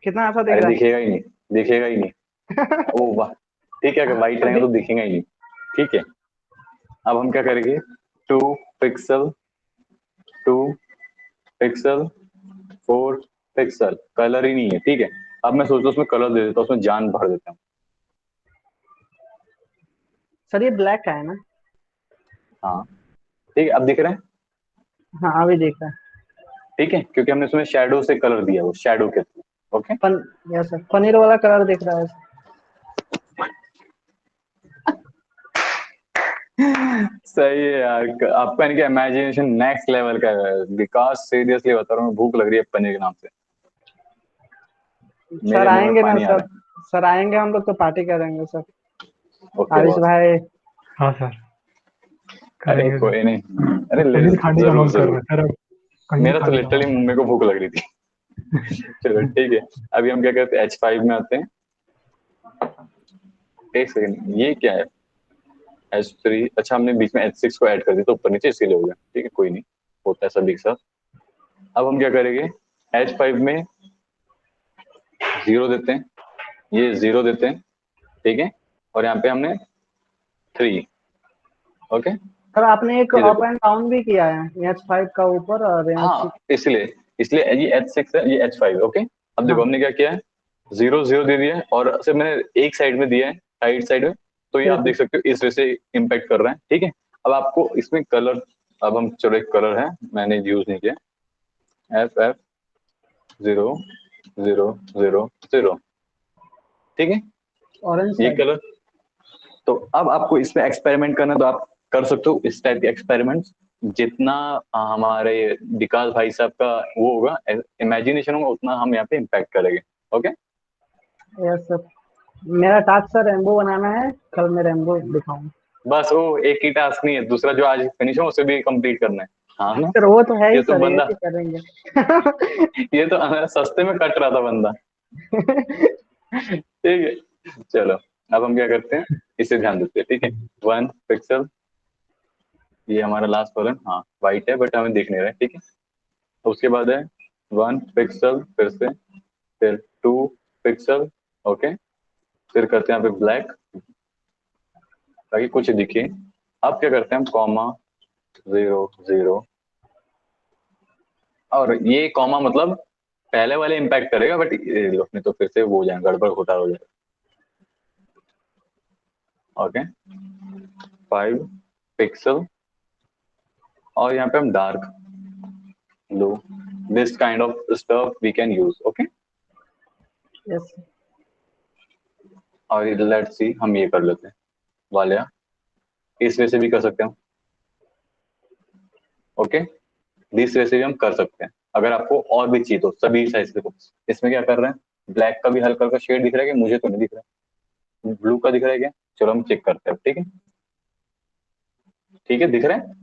S3: कितना ऐसा दिख
S1: अरे
S3: रहा
S1: दिखेगा ही नहीं, दिखेगा ही नहीं।
S3: है।
S1: ओ वाह, ठीक है, अगर व्हाइट रहेंगे तो दिखेगा ही नहीं। ठीक है, अब हम क्या करेंगे, 2 पिक्सल, 2 पिक्सल, 4 पिक्सल, कलर ही नहीं है। ठीक है, अब मैं सोचता हूँ उसमें कलर दे देता हूँ, उसमें जान भर देता हूँ।
S3: सर ये ब्लैक का है ना?
S1: हाँ, ठीक है, अब दिख रहा है।
S3: हाँ अभी देख रहा है।
S1: ठीक है, क्योंकि हमने उसमें शेडो से कलर दिया, वो शेडो के थ्रू। ओके,
S3: पन यस सर, पनीर वाला कलर दिख रहा है।
S1: सही है यार, आपका इनका इमेजिनेशन नेक्स्ट लेवल का है विकास, सीरियसली बता रहा हूँ, भूख लग रही है पनीर के नाम से,
S3: सर
S1: मेरे मुंह में
S3: आएंगे ना
S1: पानी आ
S3: सर,
S1: रहा
S3: सर आएंगे हम लोग तो पार्टी करेंगे सर।
S1: है। Okay
S3: Ayush
S1: boss.
S3: भाई
S2: हाँ सर,
S1: अरे
S2: करेंगे
S1: कोई
S2: सर।
S1: नहीं, अरे
S2: पनीर खाने का
S1: जरूर
S2: मन कर रहा
S1: जरूर।
S2: है सर, अब पनीर
S1: मेरा तो
S2: खाने का
S1: लिटरली
S2: मन
S1: मेरे को भूख लग रही थी। चलो ठीक है, अभी हम क्या करते हैं, H5 में आते हैं। एक सेकंड, ये क्या है? H3, अच्छा हमने बीच में H6 को ऐड कर दिया तो ऊपर नीचे इसीलिए हो गया, ठीक है कोई नहीं, होता है सभी के साथ। अब हम क्या करेंगे, H5 में 0 देते हैं, ये 0 देते हैं, ठीक है, और यहाँ पे हमने 3। ओके,
S3: सर आपने एक
S1: ये
S3: अप
S1: देखो,
S3: एंड डाउन भी किया है, H5 का ऊपर और H6।
S1: हाँ इसलिए इसलिए ये H6 है, ये H5। ओके, अब देखो
S3: हाँ
S1: हमने क्या किया है, 0 0 दे दिया है और सिर्फ मैंने एक साइड में दिया है, साइड में, तो ये आप
S3: यस
S1: देख सकते हो इस वजह से इम्पेक्ट कर रहा है, ठीक है। अब आपको इसमें कलर, अब हम चलो एक कलर है, मैंने यूज नहीं किया, FF 0 0 0 0, ठीक है,
S3: ऑरेंज
S1: ये
S3: साइड।
S1: कलर। तो अब आपको इसमें एक्सपेरिमेंट करना है, तो आप कर सकते हो इस टाइप के एक्सपेरिमेंट। जितना हमारे विकास भाई साहब का वो होगा, इमेजिनेशन होगा, उतना हम यहाँ पे इम्पैक्ट करेंगे। ओके,
S3: यस सर, मेरा टास्क सर रेनबो बनाना है, कल मैं रेनबो दिखाऊंगा।
S1: बस वो एक ही टास्क नहीं है, दूसरा जो आज फिनिश हो उसे भी कंप्लीट करना है। हाँ ना,
S3: सर वो तो है ही
S1: ये तो
S3: सर, ये
S1: बंदा,
S3: भी करेंगे।
S1: ये तो हमें सस्ते में कट रहा था बंदा। ठीक है, चलो अब हम क्या करते हैं, इसे ध्यान देते हैं, ठीक है। 1 पिक्सल, ये हमारा लास्ट कॉलम, हाँ वाइट है बट हमें दिख नहीं रहा है, ठीक है। उसके बाद है 1 पिक्सल, फिर से, फिर 2 पिक्सल, ओके, फिर करते हैं यहाँ पे ब्लैक ताकि कुछ दिखे। अब क्या करते हैं हम, कॉमा 0 0, और ये कॉमा मतलब पहले वाले इम्पैक्ट करेगा, बट अपने तो फिर से वो हो जाएगा, गड़बड़ घोटाला हो जाएगा। ओके, 5 पिक्सल, और यहाँ पे हम dark blue, this kind of stuff we can use. Okay,
S3: yes
S1: और लेट्स सी, हम ये कर लेते हैं वाले, इस वे से भी कर सकते हैं। ओके, इस वे से भी हम कर सकते हैं। अगर आपको और भी चाहिए तो सभी साइज देखो, इसमें क्या कर रहे हैं, ब्लैक का भी हल्का हल्का शेड दिख रहा है, कि मुझे तो नहीं दिख रहा है, ब्लू का दिख रहा है क्या, चलो हम चेक करते हैं, ठीक है। ठीक है, दिख रहा है,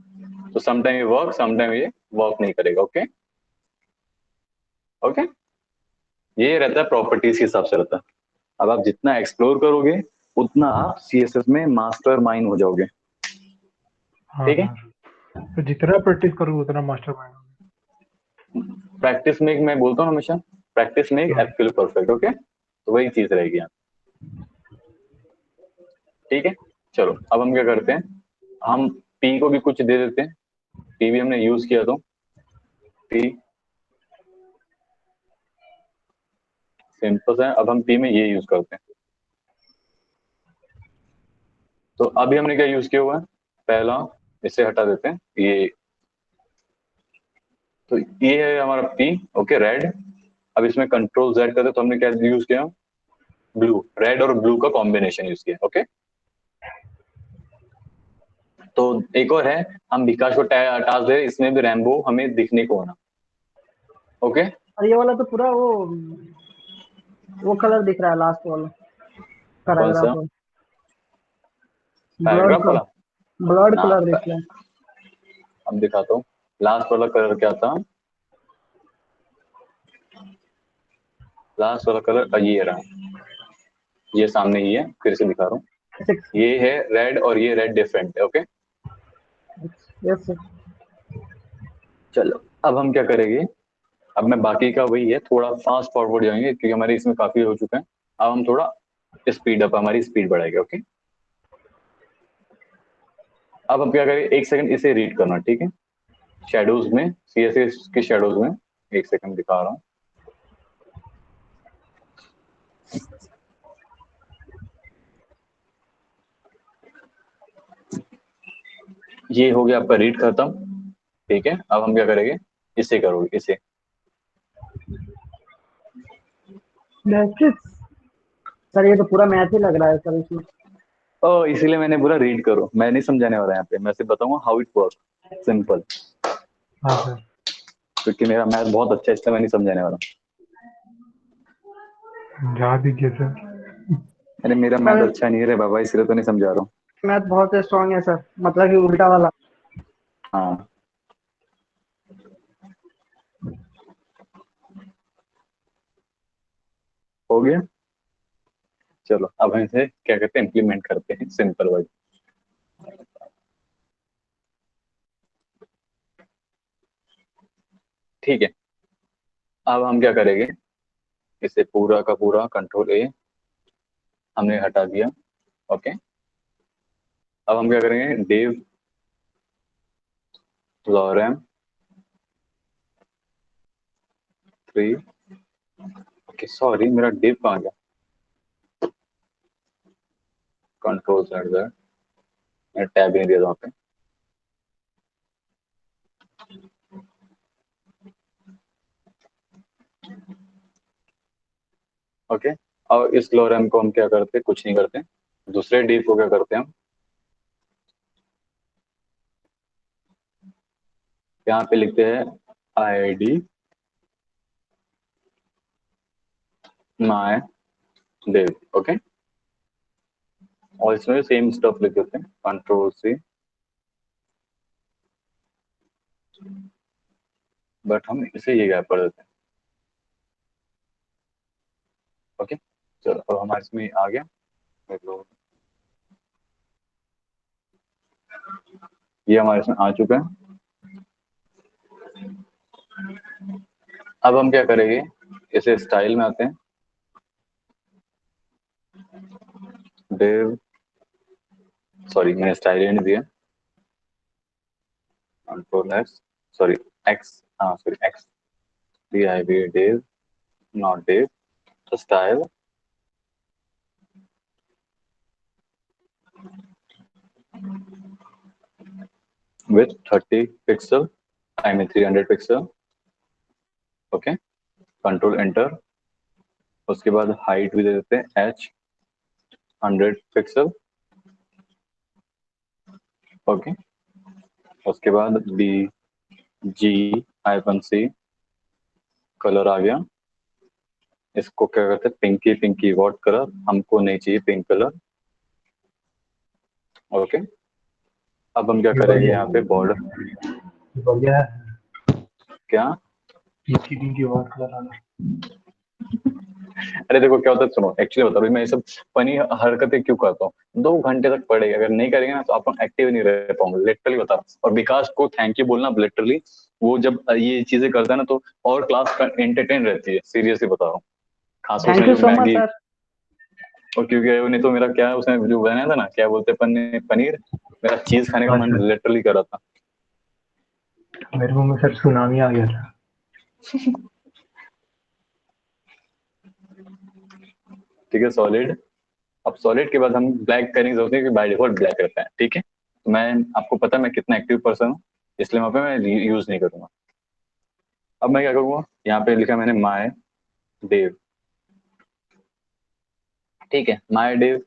S1: तो समटाइम ये वर्क, समटाइम ये वर्क नहीं करेगा। ओके, ओके, ये रहता है प्रॉपर्टीज के हिसाब से रहता है। अब आप जितना एक्सप्लोर करोगे उतना आप CSS में मास्टर माइंड हो जाओगे,
S2: हाँ
S1: ठीक है।
S2: सर, तो जितना प्रैक्टिस करूँ उतना मास्टर माइंड होगा।
S1: प्रैक्टिस मेक, मैं बोलता हूँ हमेशा, प्रैक्टिस मेक
S2: हाँ
S1: एब्सोल्यूट परफेक्ट। ओके, तो वही चीज रहेगी यहाँ, ठीक है। चलो अब हम क्या करते हैं, हम पी को भी कुछ दे देते हैं, पी भी हमने यूज किया, तो पी सिंपल है। अब हम पी में ये यूज करते हैं, तो अभी हमने क्या यूज किया हुआ है, पहला इसे हटा देते हैं, ये, तो ये है हमारा पी। Okay, red. अब इसमें कंट्रोल Z करते तो हमने क्या यूज किया, ब्लू, रेड और ब्लू का कॉम्बिनेशन यूज किया। ओके, तो एक और है, हम विकास को टास्क दे, इसमें भी रैम्बो हमें दिखने को होना। ओके,
S3: और ये वाला तो पूरा वो कलर दिख रहा है, लास्ट वाला
S1: कौन सा,
S3: पैराग्राफ, ब्लड
S1: पैराग्राफ वाला
S3: ब्लड
S1: ना,
S3: कलर दिख रहा है।
S1: अब दिखाता हूँ, लास्ट वाला कलर क्या था, लास्ट वाला कलर ये रहा, ये सामने ही है, फिर से दिखा रहा हूँ, ये है रेड और ये रेड डिफरेंट है। ओके,
S3: यस सर,
S1: चलो अब हम क्या करेंगे, अब मैं बाकी का वही है, थोड़ा फास्ट फॉरवर्ड जाएंगे क्योंकि हमारे इसमें काफी हो चुका है। अब हम थोड़ा स्पीड अप, हमारी स्पीड बढ़ाएंगे। ओके, अब हम क्या करेंगे, एक सेकंड इसे रीड करना, ठीक है। शेडोज में, CSS के शेडोज में, एक सेकंड दिखा रहा हूँ। ये हो गया आपका रीड खत्म, ठीक है। अब हम क्या करेंगे, इसे करोगे, इसे,
S3: मैट्रिक्स। सर ये तो पूरा मैथ ही लग रहा है सर इसमें।
S1: ओ इसीलिए मैंने बोला रीड करो, मैं नहीं समझाने वाला यहाँ पे, मैं सिर्फ बताऊंगा हाउ इट वर्क, सिंपल,
S2: हाँ सर,
S1: क्योंकि मेरा मैथ बहुत अच्छा है, इसलिए मैं नहीं समझाने वाला।
S2: समझा दीजिए सर।
S1: अरे मेरा मैथ
S3: सर
S1: अच्छा नहीं है रे बाबा, इसलिए तो नहीं समझा रहा हूँ।
S3: मैथ बहुत स्ट्रांग है सर, मतलब कि उल्टा वाला।
S1: हाँ हो गया। चलो अब हम इसे क्या करते हैं, इम्प्लीमेंट करते हैं सिंपल वर्ड। ठीक है, अब हम क्या करेंगे, इसे पूरा का पूरा कंट्रोल ए हमने हटा दिया। ओके, अब हम क्या करेंगे, डेव लॉरेम 3। ओके सॉरी, मेरा डेव कहाँ गया, कंट्रोल सेट दैट, मैं टैब नहीं दिया था वहाँ पे। ओके, और इस लोरेम को हम क्या करते हैं, कुछ नहीं करते, दूसरे डी को क्या करते हैं हम, यहाँ पे लिखते हैं आईडी माय डेव। ओके, और इसमें सेम स्टफ लिख देते हैं, कंट्रोल सी, बट हम इसे ये गैप कर देते हैं। ओके, चलो अब हमारे इसमें आ गया, मतलब ये हमारे इसमें आ चुका है। अब हम क्या करेंगे, इसे स्टाइल में आते हैं, डेव, सॉरी मैंने स्टाइल ही नहीं दिया, कंट्रोल एक्स, सॉरी एक्स, हाँ sorry X, D I V div, not div, style with 30 pixel, I mean 300 pixel. Okay, control enter, उसके बाद हाइट भी दे देते हैं एच 100 पिक्सल। ओके, उसके बाद बी जी हाइफन सी, कलर आ गया, इसको क्या करते हैं, पिंकी पिंकी वॉट कलर, हमको नहीं चाहिए पिंक कलर। ओके, अब हम क्या
S2: ये
S1: करेंगे,
S2: बढ़िया
S1: यहाँ पे बॉर्डर,
S2: बढ़िया है।
S1: क्या,
S2: पिंकी पिंकी बहुत कलर आना।
S1: अरे देखो क्या होता है, सुनो एक्चुअली बता रहा हूँ, मैं ये सब फनी हरकतें क्यों करता हूँ, 2 घंटे तक पढ़ेगा, अगर नहीं करेंगे ना तो आप एक्टिव नहीं रह पाओगे, लिटरली बता रहा हूँ। और विकास को थैंक यू बोलना लिटरली, वो जब ये चीजें करता है ना तो और क्लास एंटरटेन रहती है, सीरियसली बता रहा हूँ, खास
S3: थैंक
S1: उसने
S3: यू
S1: जो
S3: सो मच
S1: मैगी,
S3: सर।
S1: और क्योंकि वो नहीं तो मेरा क्या, उसने जो बनाया था ना, क्या बोलते हैं, पनीर, मेरा चीज खाने का
S2: हाँ
S1: मन
S2: सर,
S1: लिटरली कर रहा था।
S2: मेरे मुंह में सर सुनामी आ गया था।
S1: ठीक है सॉलिड, अब सॉलिड के बाद हम ब्लैक करने की जरूरत है, क्योंकि बाय डिफॉल्ट ब्लैक रहता है। ठीक है, तो मैं, आपको पता है मैं कितना एक्टिव पर्सन हूँ, इसलिए वहाँ पे मैं यूज नहीं करूंगा। अब मैं क्या करूंगा, यहाँ पे लिखा मैंने माय डेव। ठीक है, माय डेव।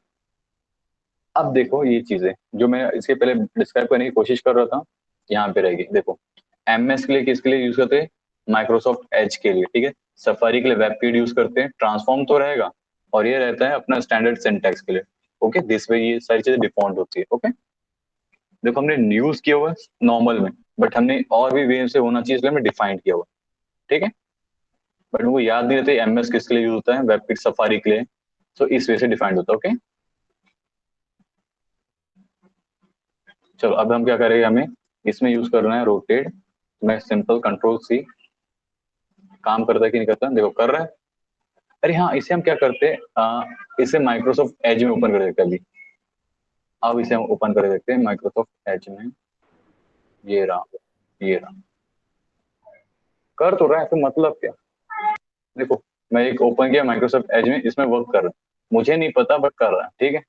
S1: अब देखो ये चीजें जो मैं इसके पहले डिस्क्राइब करने की कोशिश कर रहा था, यहाँ पे रहेगी। देखो, एमएस के लिए किसके लिए यूज करते हैं, माइक्रोसॉफ्ट एज के लिए। ठीक है, सफारी के लिए वेब पेज यूज करते हैं, ट्रांसफॉर्म तो रहेगा, और ये रहता है अपना स्टैंडर्ड सिंटैक्स के लिए। ओके, दिस वे ये सारी चीजें डिफॉल्ट होती है। ओके, देखो हमने यूज किया हुआ है नॉर्मल में, बट हमने और भी वे से होना चाहिए, इसलिए हमने डिफाइन किया हुआ है। ठीक है, बट उनको याद नहीं रहता एमएस किसके लिए यूज होता है, वेब पेज सफारी के लिए, तो इस वे से डिफाइंड होता है। ओके, चलो अब हम क्या करेंगे, हमें इसमें यूज करना है रोटेट। मैं सिंपल कंट्रोल सी, काम करता है कि नहीं करता, देखो कर रहा है। अरे हाँ, इसे हम क्या करते हैं, इसे माइक्रोसॉफ्ट एज में ओपन कर देते हैं अभी। अब इसे हम ओपन कर देते हैं माइक्रोसॉफ्ट एज में, ये रहा, ये रहा, कर तो रहा है, तो मतलब क्या, देखो मैं एक ओपन किया माइक्रोसॉफ्ट एज में, इसमें वर्क कर रहा है, मुझे नहीं पता बट कर रहा है। ठीक है,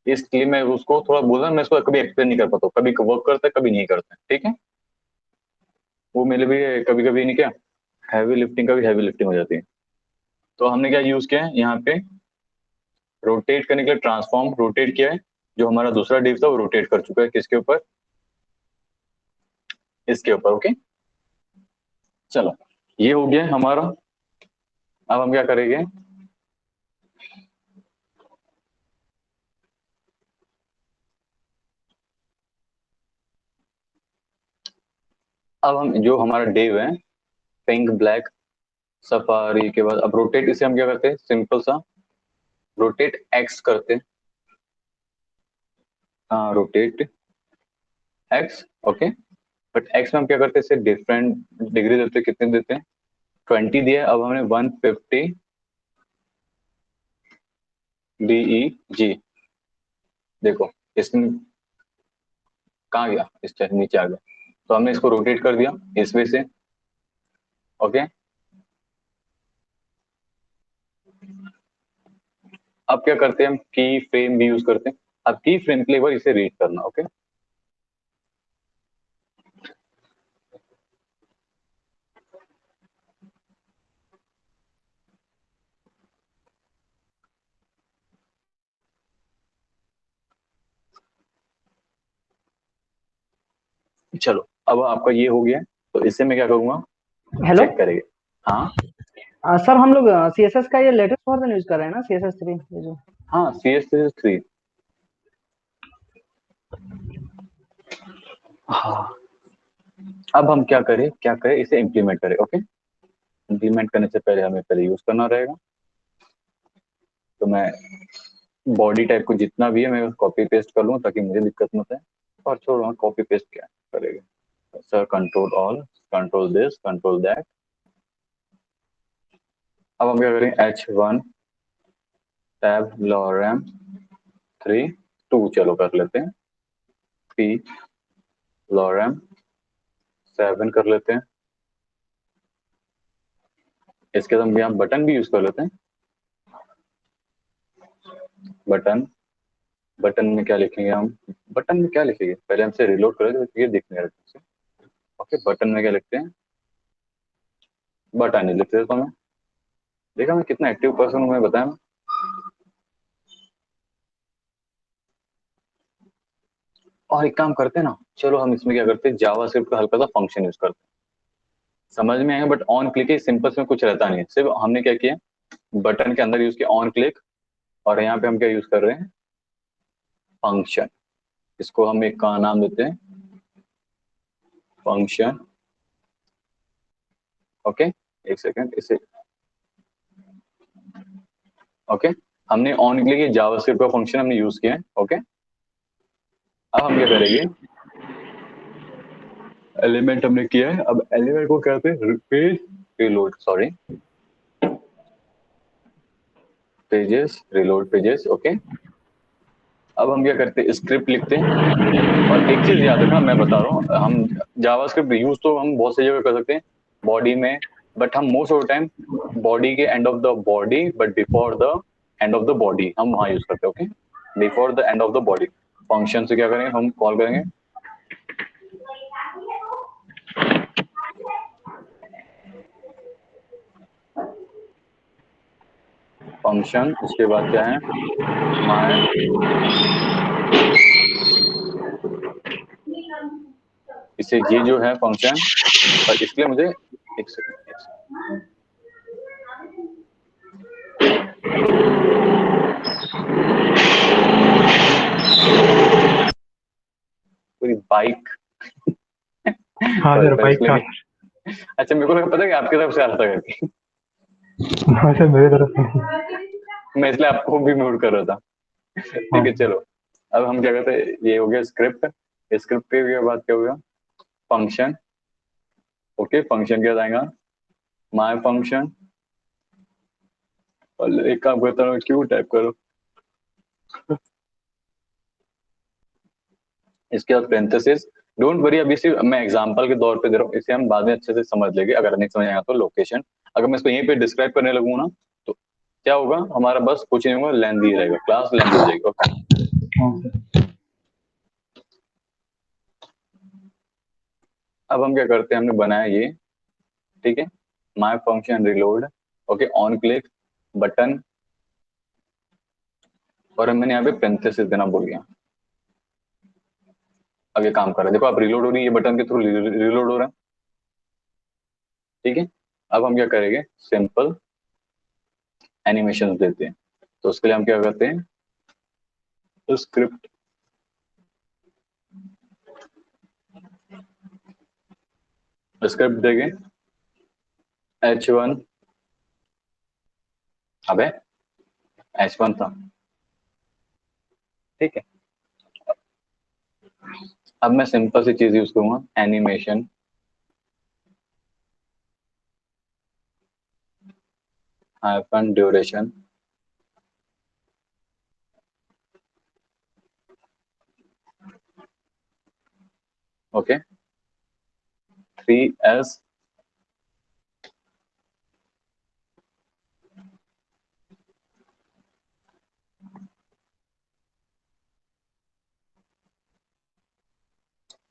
S1: इसलिए मैं उसको थोड़ा बोला, मैं इसको कभी एक्सप्लेन नहीं कर पाता हूँ, कभी वर्क करता है कभी नहीं करता है। ठीक है, वो मेरे भी कभी कभी नहीं, क्या हैवी लिफ्टिंग का भी हैवी लिफ्टिंग हो जाती है। तो हमने क्या यूज किया है यहाँ पे, रोटेट करने के लिए ट्रांसफॉर्म रोटेट किया है, जो हमारा दूसरा डिव था वो रोटेट कर चुका है, किसके ऊपर, इसके ऊपर। ओके, चलो ये हो गया हमारा। अब हम क्या करेंगे, अब हम जो हमारा डिव है पिंक ब्लैक सफारी के बाद अब रोटेट, इसे हम क्या करते हैं, सिंपल सा रोटेट एक्स करते हैं। हाँ rotate x, okay. But x में हम क्या करते हैं, इसे डिफरेंट डिग्री देते हैं, कितने देते हैं, 20 दिया है। अब हमने 150 DEG, देखो इसमें कहाँ गया, इस तरह नीचे आ गया, तो हमने इसको रोटेट कर दिया इस वे से, ओके। अब क्या करते हैं, हम की फ्रेम भी यूज करते हैं। अब की फ्रेम के लिए एक बार इसे रीड करना, ओके। चलो अब आपका ये हो गया, तो इससे मैं क्या करूंगा,
S3: हेलो
S1: चेक करेंगे। हाँ
S3: सर, हम लोग सीएसएस का ये लेटेस्ट वर्जन यूज कर रहे हैं ना, सीएसएस 3 ये जो।
S1: हाँ CS3। हाँ अब हम क्या करें इसे इम्प्लीमेंट करें, ओके। इम्प्लीमेंट करने से पहले हमें पहले यूज करना रहेगा, तो मैं बॉडी टाइप को जितना भी है मैं कॉपी पेस्ट कर लूँ ताकि मुझे दिक्कत मत है। और छोड़ो कॉपी पेस्ट क्या करेगा sir, control all, control this, control that. अब हम क्या करें, H1 टैब लॉरम 3 2 चलो कर लेते हैं, 3 लॉरम 7 कर लेते हैं। इसके बाद हम यहाँ बटन भी यूज कर लेते हैं। बटन, बटन में क्या लिखेंगे हम, बटन में क्या लिखेंगे, पहले हमसे रिलोड करें तो ये दिखने लगता है। ओके बटन में क्या लिखते हैं, बटन ही लिखते तो हमें, देखा मैं कितना एक्टिव पर्सन हूँ, मैं बताया ना। और एक काम करते हैं ना, चलो हम इसमें क्या करते हैं, जावास्क्रिप्ट का हल्का सा फंक्शन यूज करते हैं, समझ में आएगा। But on click he simple में कुछ रहता नहीं है, सिर्फ हमने क्या किया, बटन के अंदर यूज किया ऑन क्लिक, और यहाँ पे हम क्या यूज कर रहे हैं, फंक्शन। इसको हम एक का नाम देते हैं फंक्शन, ओके। एक सेकेंड इसे, ओके। हमने ऑन क्लिक ये जावास्क्रिप्ट का फंक्शन हमने यूज किया है, ओके। अब हम क्या करेंगे, एलिमेंट हमने किया है, अब एलिमेंट को कहते हैं page reload, sorry pages reload pages, okay. अब हम क्या करते हैं, स्क्रिप्ट लिखते हैं। और एक चीज याद रखना, मैं बता रहा हूँ, हम जावास्क्रिप्ट यूज तो हम बहुत सी जगह कर सकते हैं, बॉडी में, बट हम most of the time body के end of the body but before the end of the body हम वहां यूज करते हैं, okay. Before the end of the body function से क्या करेंगे, हम कॉल करेंगे फंक्शन, उसके बाद क्या है, माय, इसे ये जो है फंक्शन, और इसके लिए मुझे एक सेकंड, पूरी बाइक
S2: हाँ
S1: सॉरी
S2: सर,
S1: सर
S2: बाइक
S1: इसलिए
S2: का।
S1: नहीं, अच्छा मेरे को लगा पता है कि आपकी तरफ से आ रहा था करके,
S2: हाँ सर, मेरे तरफ से नहीं।
S1: मैं इसलिए आपको भी म्यूट कर रहा था। ठीक
S2: हाँ
S1: है चलो, अब हम क्या करते हैं, ये हो गया स्क्रिप्ट, स्क्रिप्ट के बाद क्या होगा, फंक्शन, ओके। फंक्शन क्या जाएगा, माय फंक्शन, और एक काम करता हूँ, क्यों टाइप करो, इसके बाद पेरेंथेसिस। डोंट वरी, अभी सिर्फ मैं एग्जांपल के तौर पे दे रहा हूँ, इसे हम बाद में अच्छे से समझ लेंगे, अगर नहीं समझ आएगा तो लोकेशन। अगर मैं इसको यहीं पे डिस्क्राइब करने लगूँ ना, तो क्या होगा, हमारा बस कुछ नहीं होगा, लेंथी रहेगा, क्लास लेंथी हो जाएगी, ओके।
S2: हाँ सर।
S1: अब हम क्या करते हैं, हमने बनाया ये, ठीक है, my function reload, okay, on click button, और मैंने यहाँ पे पेरेंथेसिस देना भूल गया। अब ये काम कर रहा है, देखो आप रिलोड हो रही है, ये बटन के थ्रू रिलोड हो रहा है, ठीक है। अब हम क्या करेंगे, सिंपल एनिमेशन देते हैं, तो उसके लिए हम क्या करते हैं, स्क्रिप्ट, स्क्रिप्ट देंगे H1, अबे H1 था, ठीक है। अब मैं सिंपल सी चीज यूज करूंगा, animation hyphen duration, okay, 3S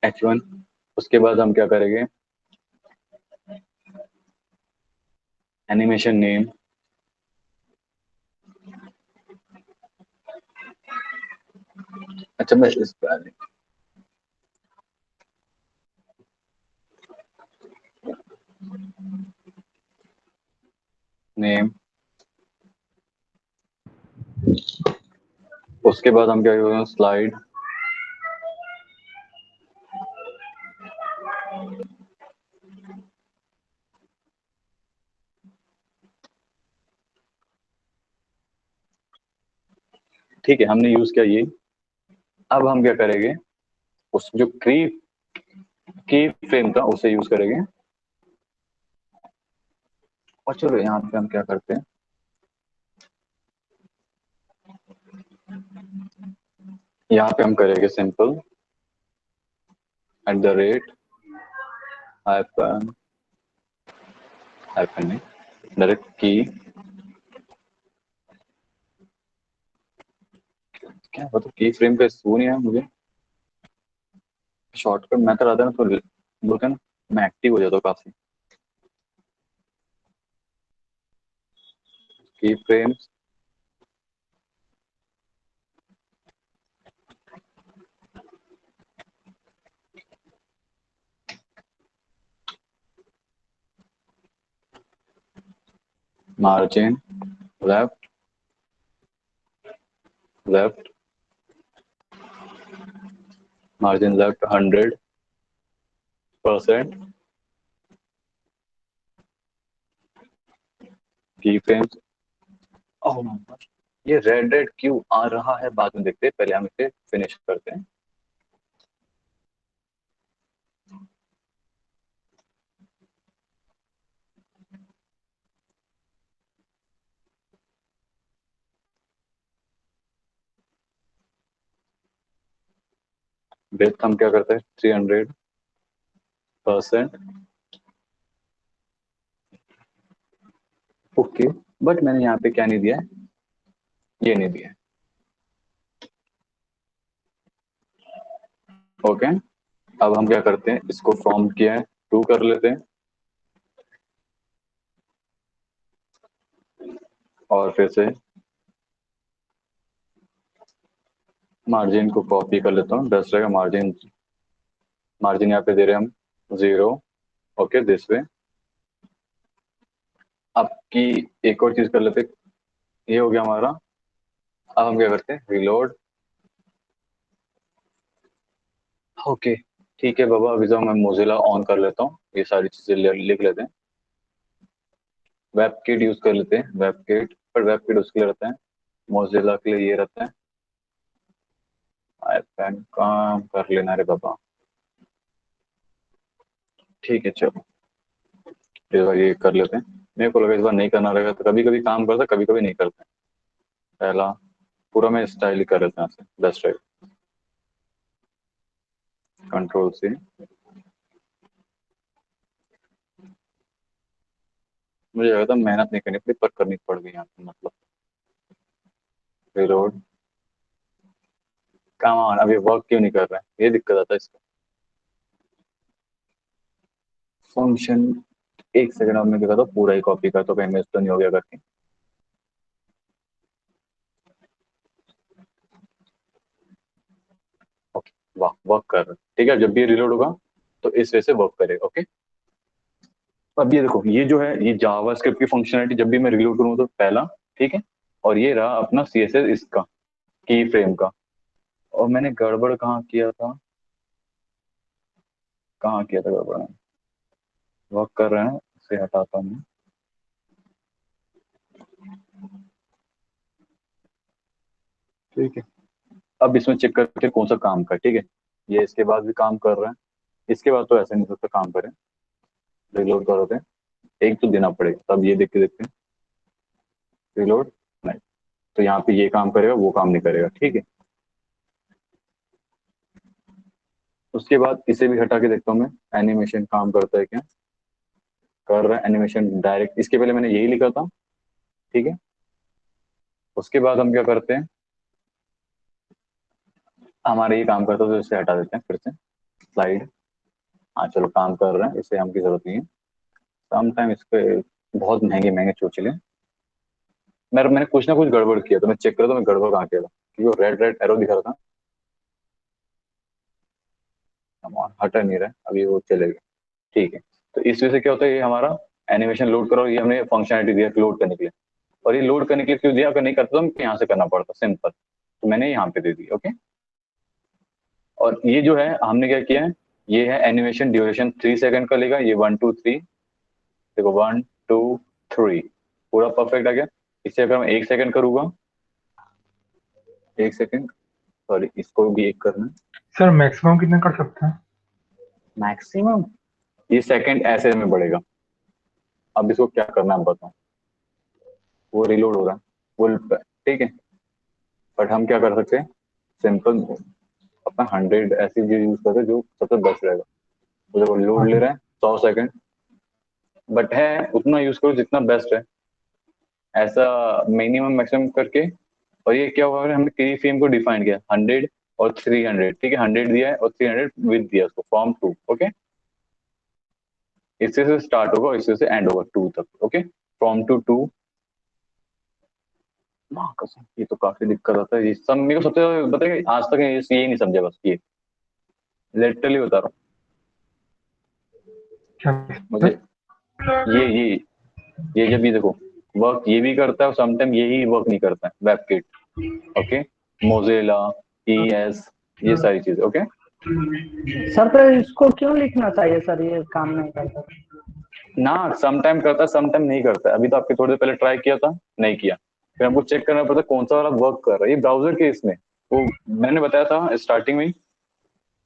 S1: H1। उसके बाद हम क्या करेंगे, एनिमेशन नेम अच्छा मैं इस पर नेम, उसके बाद हम क्या करेंगे, स्लाइड ठीक है, हमने यूज किया ये। अब हम क्या करेंगे, उस जो की फ्रेम था उसे यूज करेंगे। और चलो यहाँ पे हम क्या करते हैं, यहाँ पे हम करेंगे सिंपल @ हाइफन, हाइफन नहीं, डायरेक्ट की, क्या मतलब की फ्रेम का स्कूल नहीं है मुझे, शॉर्टकट मेथड आता है ना, तो बोलते हैं ना, मैं एक्टिव हो जाता हूँ काफी। की frame margin left, left margin left 100%, की फ्रेम्स। ओह माय गॉड, ये रेड रेड क्यों आ रहा है, बाद में देखते हैं, पहले हम इसे फिनिश करते हैं। ब्रेथ हम क्या करते हैं, 300%, ओके। बट मैंने यहाँ पे क्या नहीं दिया है, ये नहीं दिया है, ओके। अब हम क्या करते हैं, इसको फ्रॉम किया है 2 कर लेते हैं, और फिर से मार्जिन को कॉपी कर लेता हूँ, 10 रहेगा मार्जिन, मार्जिन यहाँ पे दे रहे हैं हम 0, ओके दिस वे। अब की एक और चीज कर लेते हैं, ये हो गया हमारा। अब हम क्या करते हैं, रिलोड, ओके ठीक है बाबा, अभी तो मैं मोजिला ऑन कर लेता हूँ, ये सारी चीजें लिख लेते हैं। वेब किट यूज कर लेते हैं, वेब किट, पर वेब किट उसके लिए रहता है, मोजिला के लिए ये रहता है, आईपैड काम कर लेना रे बाबा, ठीक है चलो, इस बार ये कर लेते हैं। मेरे को लगा इस बार नहीं करना रहेगा, तो कभी कभी काम करता, कभी कभी नहीं करते। पहला पूरा मैं स्टाइल ही कर लेता हूँ, बेस्ट राइट, कंट्रोल C। मुझे लगा था मेहनत नहीं करनी पड़ी, पर करनी पड़ गई यहाँ पे, मतलब रिलोड, काम ऑन, अभी वर्क क्यों नहीं कर रहा है, ये दिक्कत आता है इसका फंक्शन। एक सेकंड, अब मैं क्या करता हूँ, पूरा ही कॉपी करता हूँ, कहीं मिस तो नहीं हो गया करके। ओके, वाह वर्क कर रहा है, ठीक है, जब भी रिलोड होगा तो इस वजह से वर्क करेगा, ओके। तो अब ये देखो, ये जो है, ये जावास्क्रिप्ट की फंक्शनलिटी, जब भी मैं रिलोड करूँ तो पहला, ठीक है। और ये रहा अपना CSS इसका, की फ्रेम का। और मैंने गड़बड़ कहाँ किया था, कहाँ किया था गड़बड़, वर्क कर रहे हैं, इसे हटाता हूँ मैं। ठीक है, अब इसमें चेक करते हैं कौन सा काम का, ठीक है। ये इसके बाद भी काम कर रहा है, इसके बाद तो ऐसा नहीं सकता काम करे। रिलोड कर हैं, एक तो देना पड़ेगा, तब ये देख के देखते हैं। रिलोड नहीं, तो यहाँ पे ये काम करेगा, वो काम नहीं करेगा, ठीक है। उसके बाद इसे भी हटा के देखता हूँ मैं, एनिमेशन काम करता है क्या। कर रहा है एनिमेशन डायरेक्ट, इसके पहले मैंने यही लिखा था, ठीक है। उसके बाद हम क्या करते हैं, हमारे ये काम करता है तो इसे हटा देते हैं फिर से। स्लाइड, हाँ चलो काम कर रहे हैं, इसे हमकी जरूरत नहीं है। समटाइम इसके बहुत महंगे महंगे चोचले, मैंने कुछ ना कुछ गड़बड़ किया, तो मैं चेक करा तो मैं गड़बड़ कहाँ किया था, क्योंकि वो रेड रेड एरो दिखा रहा था। हटा नहीं रहा है, अभी वो चलेगा, ठीक है। तो इस वजह से क्या होता है, ये हमारा एनिमेशन लोड करो, ये हमने फंक्शनलिटी दिया लोड करने के लिए। और ये लोड करने के लिए क्यों दिया, अगर नहीं करता तो हमको यहाँ से करना पड़ता सिंपल, तो मैंने यहाँ पे दे दी, ओके। और ये जो है हमने क्या किया है, ये है एनिमेशन ड्यूरेशन 3 सेकंड का लेगा, ये 1 2 3, देखो 1 2 3 पूरा परफेक्ट आ गया। इससे अगर मैं 1 सेकंड करूंगा, 1 सेकंड, सॉरी इसको भी एक करना है,
S2: सर मैक्सिमम कितना कर सकते हैं?
S1: मैक्सिमम ये सेकंड ऐसे में बढ़ेगा। अब इसको क्या करना है बताओ, वो रिलोड हो रहा है, वो ठीक है। बट हम क्या कर सकते हैं, सिंपल अपना 100 ऐसी चीज यूज करते हैं जो सबसे बेस्ट रहेगा। तो देखो लोड ले रहा है 100 सेकंड, बट है उतना यूज करो जितना बेस्ट है, ऐसा मिनिमम मैक्सिमम करके। और ये क्या हुआ, हमने की फ्रेम को डिफाइन किया 100 और 300, ठीक है। 100 दिया है और 300 विद दिया उसको, फ्रॉम टू, ओके। इससे से स्टार्ट होगा, इससे से एंड होगा 2 तक, ओके। फ्रॉम टू 2, कसम ये तो काफी दिक्कत आता है, ये सब मेरे को सबसे ज्यादा बताइए, आज तक ये नहीं समझा, बस ये लिटरली बता रहा हूँ
S2: क्या
S1: मुझे।
S2: सर?
S1: ये जब ये देखो वर्क ये भी करता है और समटाइम यही वर्क नहीं करता है, वेबकिट, ओके, मोजिला, ES, ये सारी चीजें, ओके।
S3: सर तो इसको क्यों लिखना चाहिए सर, ये काम नहीं करता?
S1: ना समटाइम करता है, समटाइम नहीं करता है। अभी तो आपके थोड़ी देर पहले ट्राई किया था, नहीं किया, फिर हमको चेक करना पड़ता है कौन सा वाला वर्क कर रहा है। ये ब्राउजर के इसमें, वो मैंने बताया था स्टार्टिंग में,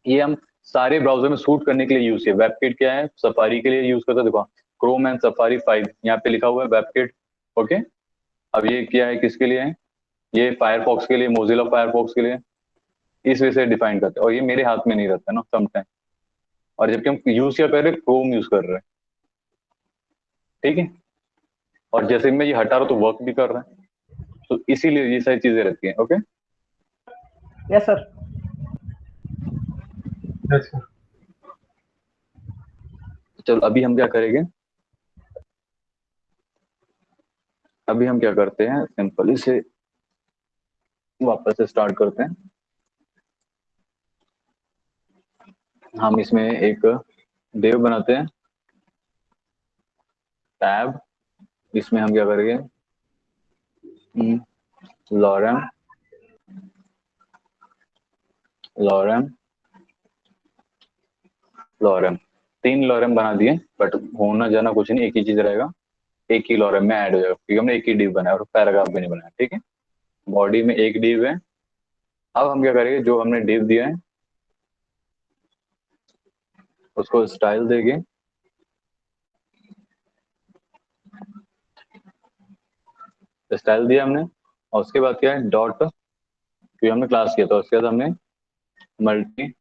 S1: ये हम सारे ब्राउजर में सूट करने के लिए यूज किया। वेबकिट क्या है, सफारी के लिए यूज करता है, देखो क्रोम एंड सफारी 5 यहाँ पे लिखा हुआ है वेबकिट, ओके। अब ये क्या है, किसके लिए है, ये फायरफॉक्स के लिए, मोजिला फायरफॉक्स के लिए, इस वजह से डिफाइन करते हैं। और ये मेरे हाथ में नहीं रहता ना समटाइम, और जबकि हम यूज क्या कर रहे हैं, क्रोम यूज कर रहे हैं, ठीक है। और जैसे मैं ये हटा रहा हूं तो वर्क भी कर रहा है, तो इसीलिए ये सारी चीजें रहती हैं, okay.
S3: Yes sir.
S2: Yes sir.
S1: चलो अभी हम क्या करेंगे, अभी हम क्या करते हैं, सिंपल इसे वापस से स्टार्ट करते हैं। हम इसमें एक डिव बनाते हैं, टैब, इसमें हम क्या करेंगे, लॉरेम, लॉरेम, लॉरेम, 3 लॉरेम बना दिए, बट होना जाना कुछ नहीं, एक ही चीज रहेगा, एक ही लॉरेम में ऐड हो जाएगा, क्योंकि हमने एक ही डिव बनाया और पैराग्राफ भी नहीं बनाया, ठीक है। बॉडी में एक डिव है। अब हम क्या करेंगे, जो हमने डिव दिया है उसको स्टाइल देंगे, स्टाइल दिया हमने, और उसके बाद क्या है, डॉट, क्योंकि हमने क्लास किया था, उसके बाद हमने मल्टी।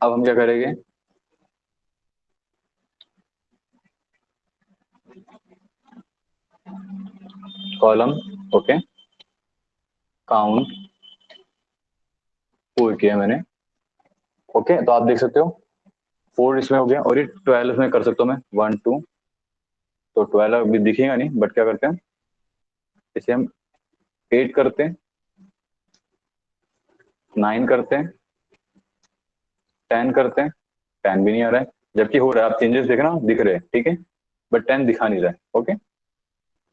S1: अब हम क्या करेंगे, कॉलम, ओके, काउंट, फोर किया मैंने, ओके। तो आप देख सकते हो 4 इसमें हो गया, और ये 12 में कर सकता हूँ मैं, 1 2, तो 12 अभी दिखेगा नहीं, बट क्या करते हैं, इसे हम 8 करते हैं, 9 करते हैं, 10 करते हैं, 10 भी नहीं आ रहा है, जबकि हो रहा है, आप चेंजेस देखना दिख रहे हैं, ठीक है, बट 10 दिखा नहीं रहा है, ओके।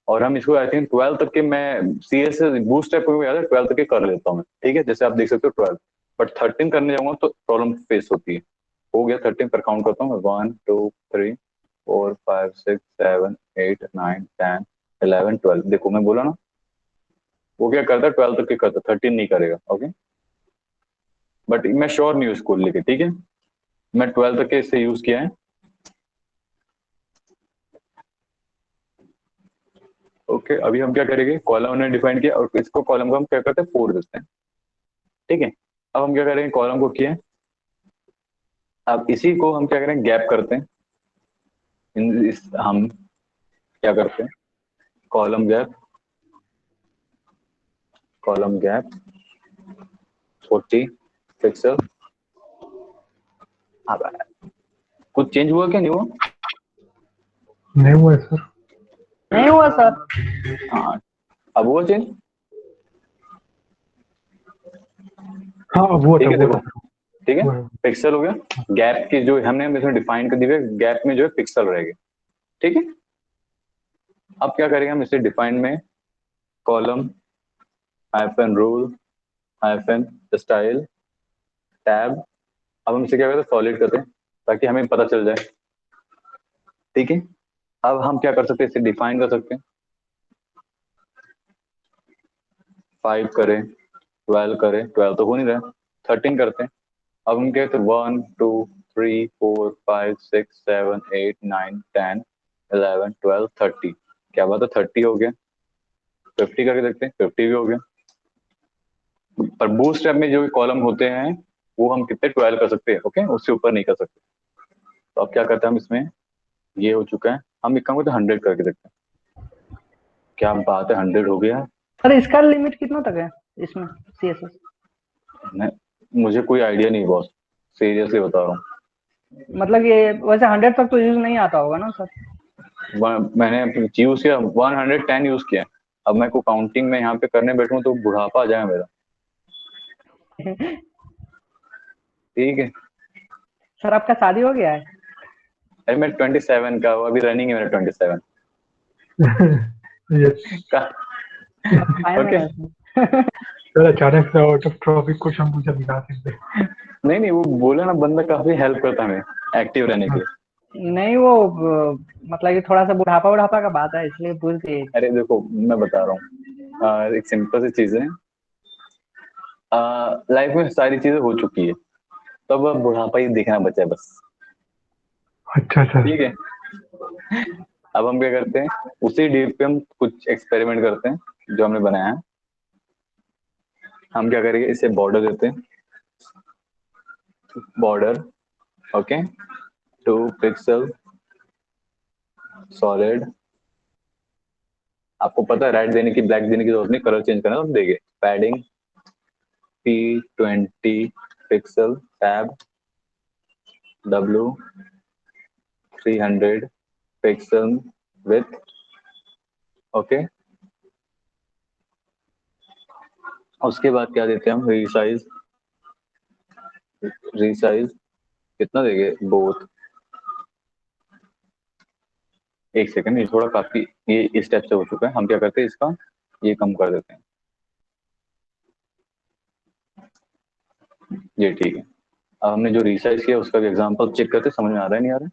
S1: और हम इसको आई थिंक 12 तक के, मैं CS से बूस्ट टाइप को याद है, 12 तक के कर लेता हूँ मैं, ठीक है, जैसे आप देख सकते हो 12, बट 13 करने जाऊंगा तो प्रॉब्लम फेस होती है। हो गया 13 पर काउंट करता हूँ 1 2 3 4 5 6 7 8 9 10 11 12। देखो मैं बोला ना वो क्या करता है 12 तक ही करता, 13 नहीं करेगा। ओके बट मैं श्योर नहीं हूँ इसको लेके, ठीक है। मैं 12 तक के इससे यूज किया है। ओके अभी हम क्या करेंगे, कॉलम हमने डिफाइन किया और इसको कॉलम को हम क्या करते हैं 4 देते हैं, ठीक है। अब हम क्या करेंगे, कॉलम को किया, अब इसी को हम क्या करेंगे गैप करते हैं। हम क्या करते हैं, column gap, column gap 40 pixel. अब कुछ चेंज हुआ क्या, नहीं हुआ?
S2: नहीं हुआ है सर।
S3: नहीं हुआ सर।
S1: हाँ अब हुआ चेंज,
S2: हाँ वो
S1: ठीक
S2: था
S1: है।
S2: वो
S1: देखो
S2: था
S1: ठीक है,
S2: वो है।
S1: पिक्सल हो गया। गैप की जो हमने इसमें डिफाइन कर दी है, गैप में जो है पिक्सल रहेगा, ठीक है। अब क्या करेंगे हम इसे डिफाइन में column hyphen rule hyphen style tab. अब हम इसे क्या करते हैं सॉलिड करते हैं ताकि हमें पता चल जाए, ठीक है। अब हम क्या कर सकते हैं, इसे डिफाइन कर सकते हैं, 5 करें 12 करें, 12 तो हो नहीं रहा, 13 करते हैं। अब हम कहते हैं 1 2 3 4 5 6 7 8 9 10 11 12 30। क्या बात है 30 हो गया। 50 करके देखते हैं, 50 भी हो गया। पर बूटस्ट्रैप में जो कॉलम होते हैं वो हम कितने 12 कर सकते हैं, ओके उससे ऊपर नहीं कर सकते। तो अब क्या करते हैं हम इसमें, ये हो चुका है, हम एक काम करते हैं 100 करके देखते हैं। क्या बात है 100 हो गया।
S3: सर इसका लिमिट कितना तक है इसमें सीएसएस?
S1: मैं मुझे कोई आइडिया नहीं बॉस, सीरियसली बता रहा हूँ।
S3: मतलब ये वैसे 100 तक तो यूज नहीं आता होगा ना सर?
S1: मैंने यूज किया 110 यूज किया। अब मैं को काउंटिंग में यहाँ पे करने बैठूं तो बुढ़ापा आ जाए मेरा, ठीक है।
S3: सर आपका शादी हो गया है?
S1: अरे मैं 27 का हूँ, अभी रनिंग है मेरा 27
S2: यस
S1: का।
S3: अब फाइन
S1: ओके
S3: है इसमें।
S2: सर, अचानक से आउट ऑफ टॉपिक क्वेश्चन पूछा दिखा सकते।
S1: नहीं नहीं वो बोला ना, बंदा काफी हेल्प करता है हमें एक्टिव रहने के लिए।
S3: नहीं वो मतलब कि थोड़ा सा बुढ़ापा बुढ़ापा का बात है इसलिए पूछ दिए।
S1: अरे देखो मैं बता रहा हूँ, एक सिंपल सी चीज है, लाइफ में सारी चीजें हो चुकी है, तब अब बुढ़ापा ही देखना बचा है बस,
S2: अच्छा सर।
S1: ठीक है। अब हम क्या करते हैं, उसी डीप पे हम कुछ एक्सपेरिमेंट करते हैं जो हमने बनाया है। हम क्या करेंगे, इसे बॉर्डर देते हैं, बॉर्डर ओके 2 पिक्सल सॉलिड। आपको पता है रेड देने की ब्लैक देने की जरूरत नहीं, कलर चेंज करना तो हम देंगे। Padding P20 pixel tab W 300 pixel with, okay. उसके बाद क्या देते हैं हम, रीसाइज, रीसाइज कितना देंगे बोथ, एक सेकंड, ये थोड़ा काफी ये इस स्टेप से हो चुका है। हम क्या करते हैं इसका ये कम कर देते हैं, ये ठीक है। अब हमने जो रिसाइज किया उसका भी एग्जांपल चेक करते, समझ में आ रहा है नहीं आ रहा है,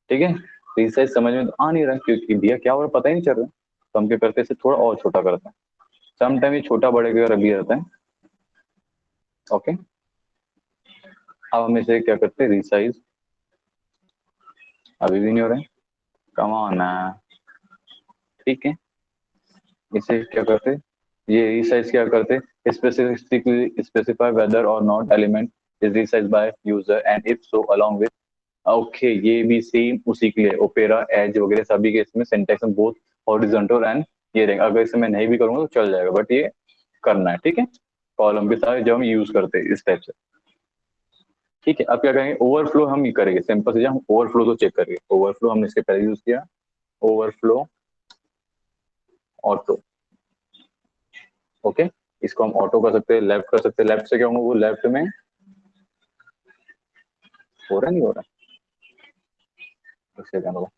S1: ठीक है। रिसाइज समझ में तो आ नहीं रहा है क्योंकि दिया क्या हो रहा है पता ही नहीं चल रहा है। तो हम क्या करते हैं इसे थोड़ा और छोटा करते हैं, समटाइम ये छोटा बड़े का भी रहता है, ओके। अब हम इसे क्या करते हैं रिसाइज, अभी भी नहीं हो रहा है, कम ऑन, ठीक है। इसे क्या करते, ये रिसाइज क्या करते, स्पेसिफिकली स्पेसिफाई वेदर और not element is resize by user and if so along with, okay. ये भी सेम उसी के लिए ओपेरा एज वगैरह सभी के इसमें सिंटैक्स में बोथ हॉरिजॉन्टल एंड ये रहेंगे। अगर इसे मैं नहीं भी करूंगा तो चल जाएगा, बट ये करना है, ठीक है। कॉलम के साथ जब हम यूज करते हैं इस टाइप से, ठीक है। अब क्या करेंगे, ओवरफ्लो हम ये करेंगे, सिंपल से हम ओवरफ्लो तो चेक करेंगे। ओवरफ्लो हमने इसके पहले यूज किया, ओवरफ्लो ऑटो, ओके। इसको हम ऑटो कर सकते हैं, लेफ्ट कर सकते हैं। लेफ्ट से क्या होगा, वो लेफ्ट में हो रहा नहीं हो रहा, एक सेकंड होगा,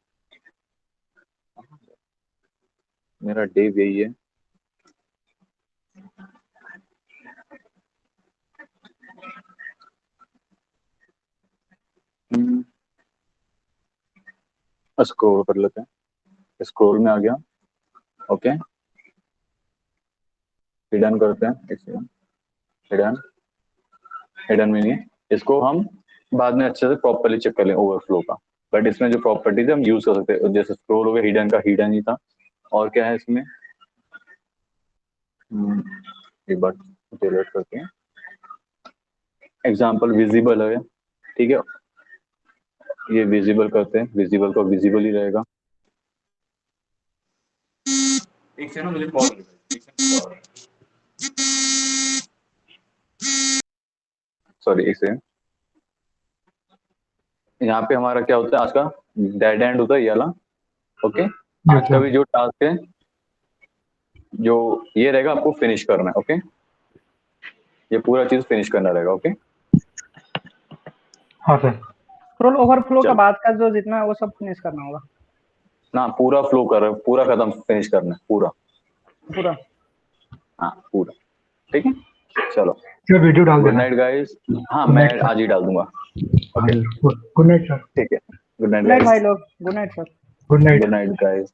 S1: मेरा डे यही है। स्क्रॉल कर लेते हैं, स्क्रॉल में आ गया, ओके, हिडन करते हैं, हिडन, हिडन में नहीं है, इसको हम बाद में अच्छे से प्रॉपर्ली चेक कर लें ओवरफ्लो का, बट इसमें जो प्रॉपर्टीज है हम यूज कर सकते हैं, जैसे स्क्रॉल हो गया, हिडन का हिडन ही था, और क्या है इसमें, एक बार डिलीट करते हैं, एग्जाम्पल विजिबल है, ठीक है, ये विजिबल करते हैं, विजिबल को विजिबल ही रहेगा। एक सेकंड मुझे कॉल, सॉरी एक सेकंड, यहाँ पे हमारा क्या होता है, आज का डेड एंड होता है ये वाला, ओके, आज का भी जो टास्क है जो ये रहेगा आपको फिनिश करना है, ओके, ये पूरा चीज फिनिश करना रहेगा, ओके।
S2: हाँ सर।
S3: स्क्रॉल ओवरफ्लो का
S1: चलो।
S3: बाद का जो जितना है वो सब फिनिश करना होगा
S1: ना पूरा फ्लो कर, पूरा खत्म फिनिश करना है पूरा,
S3: पूरा।
S1: हाँ पूरा, ठीक है, चलो
S2: क्या वीडियो डाल
S1: गुड
S2: देना।
S1: नाइट गाइस, हाँ
S2: Good
S1: मैं
S2: night, sir.
S1: आज ही डाल दूंगा, ओके
S2: गुड नाइट सर।
S1: ठीक है, गुड नाइट
S3: गुड नाइट भाई
S1: गाइस,
S3: लोग, good night sir.
S2: Good night.
S1: Good night guys.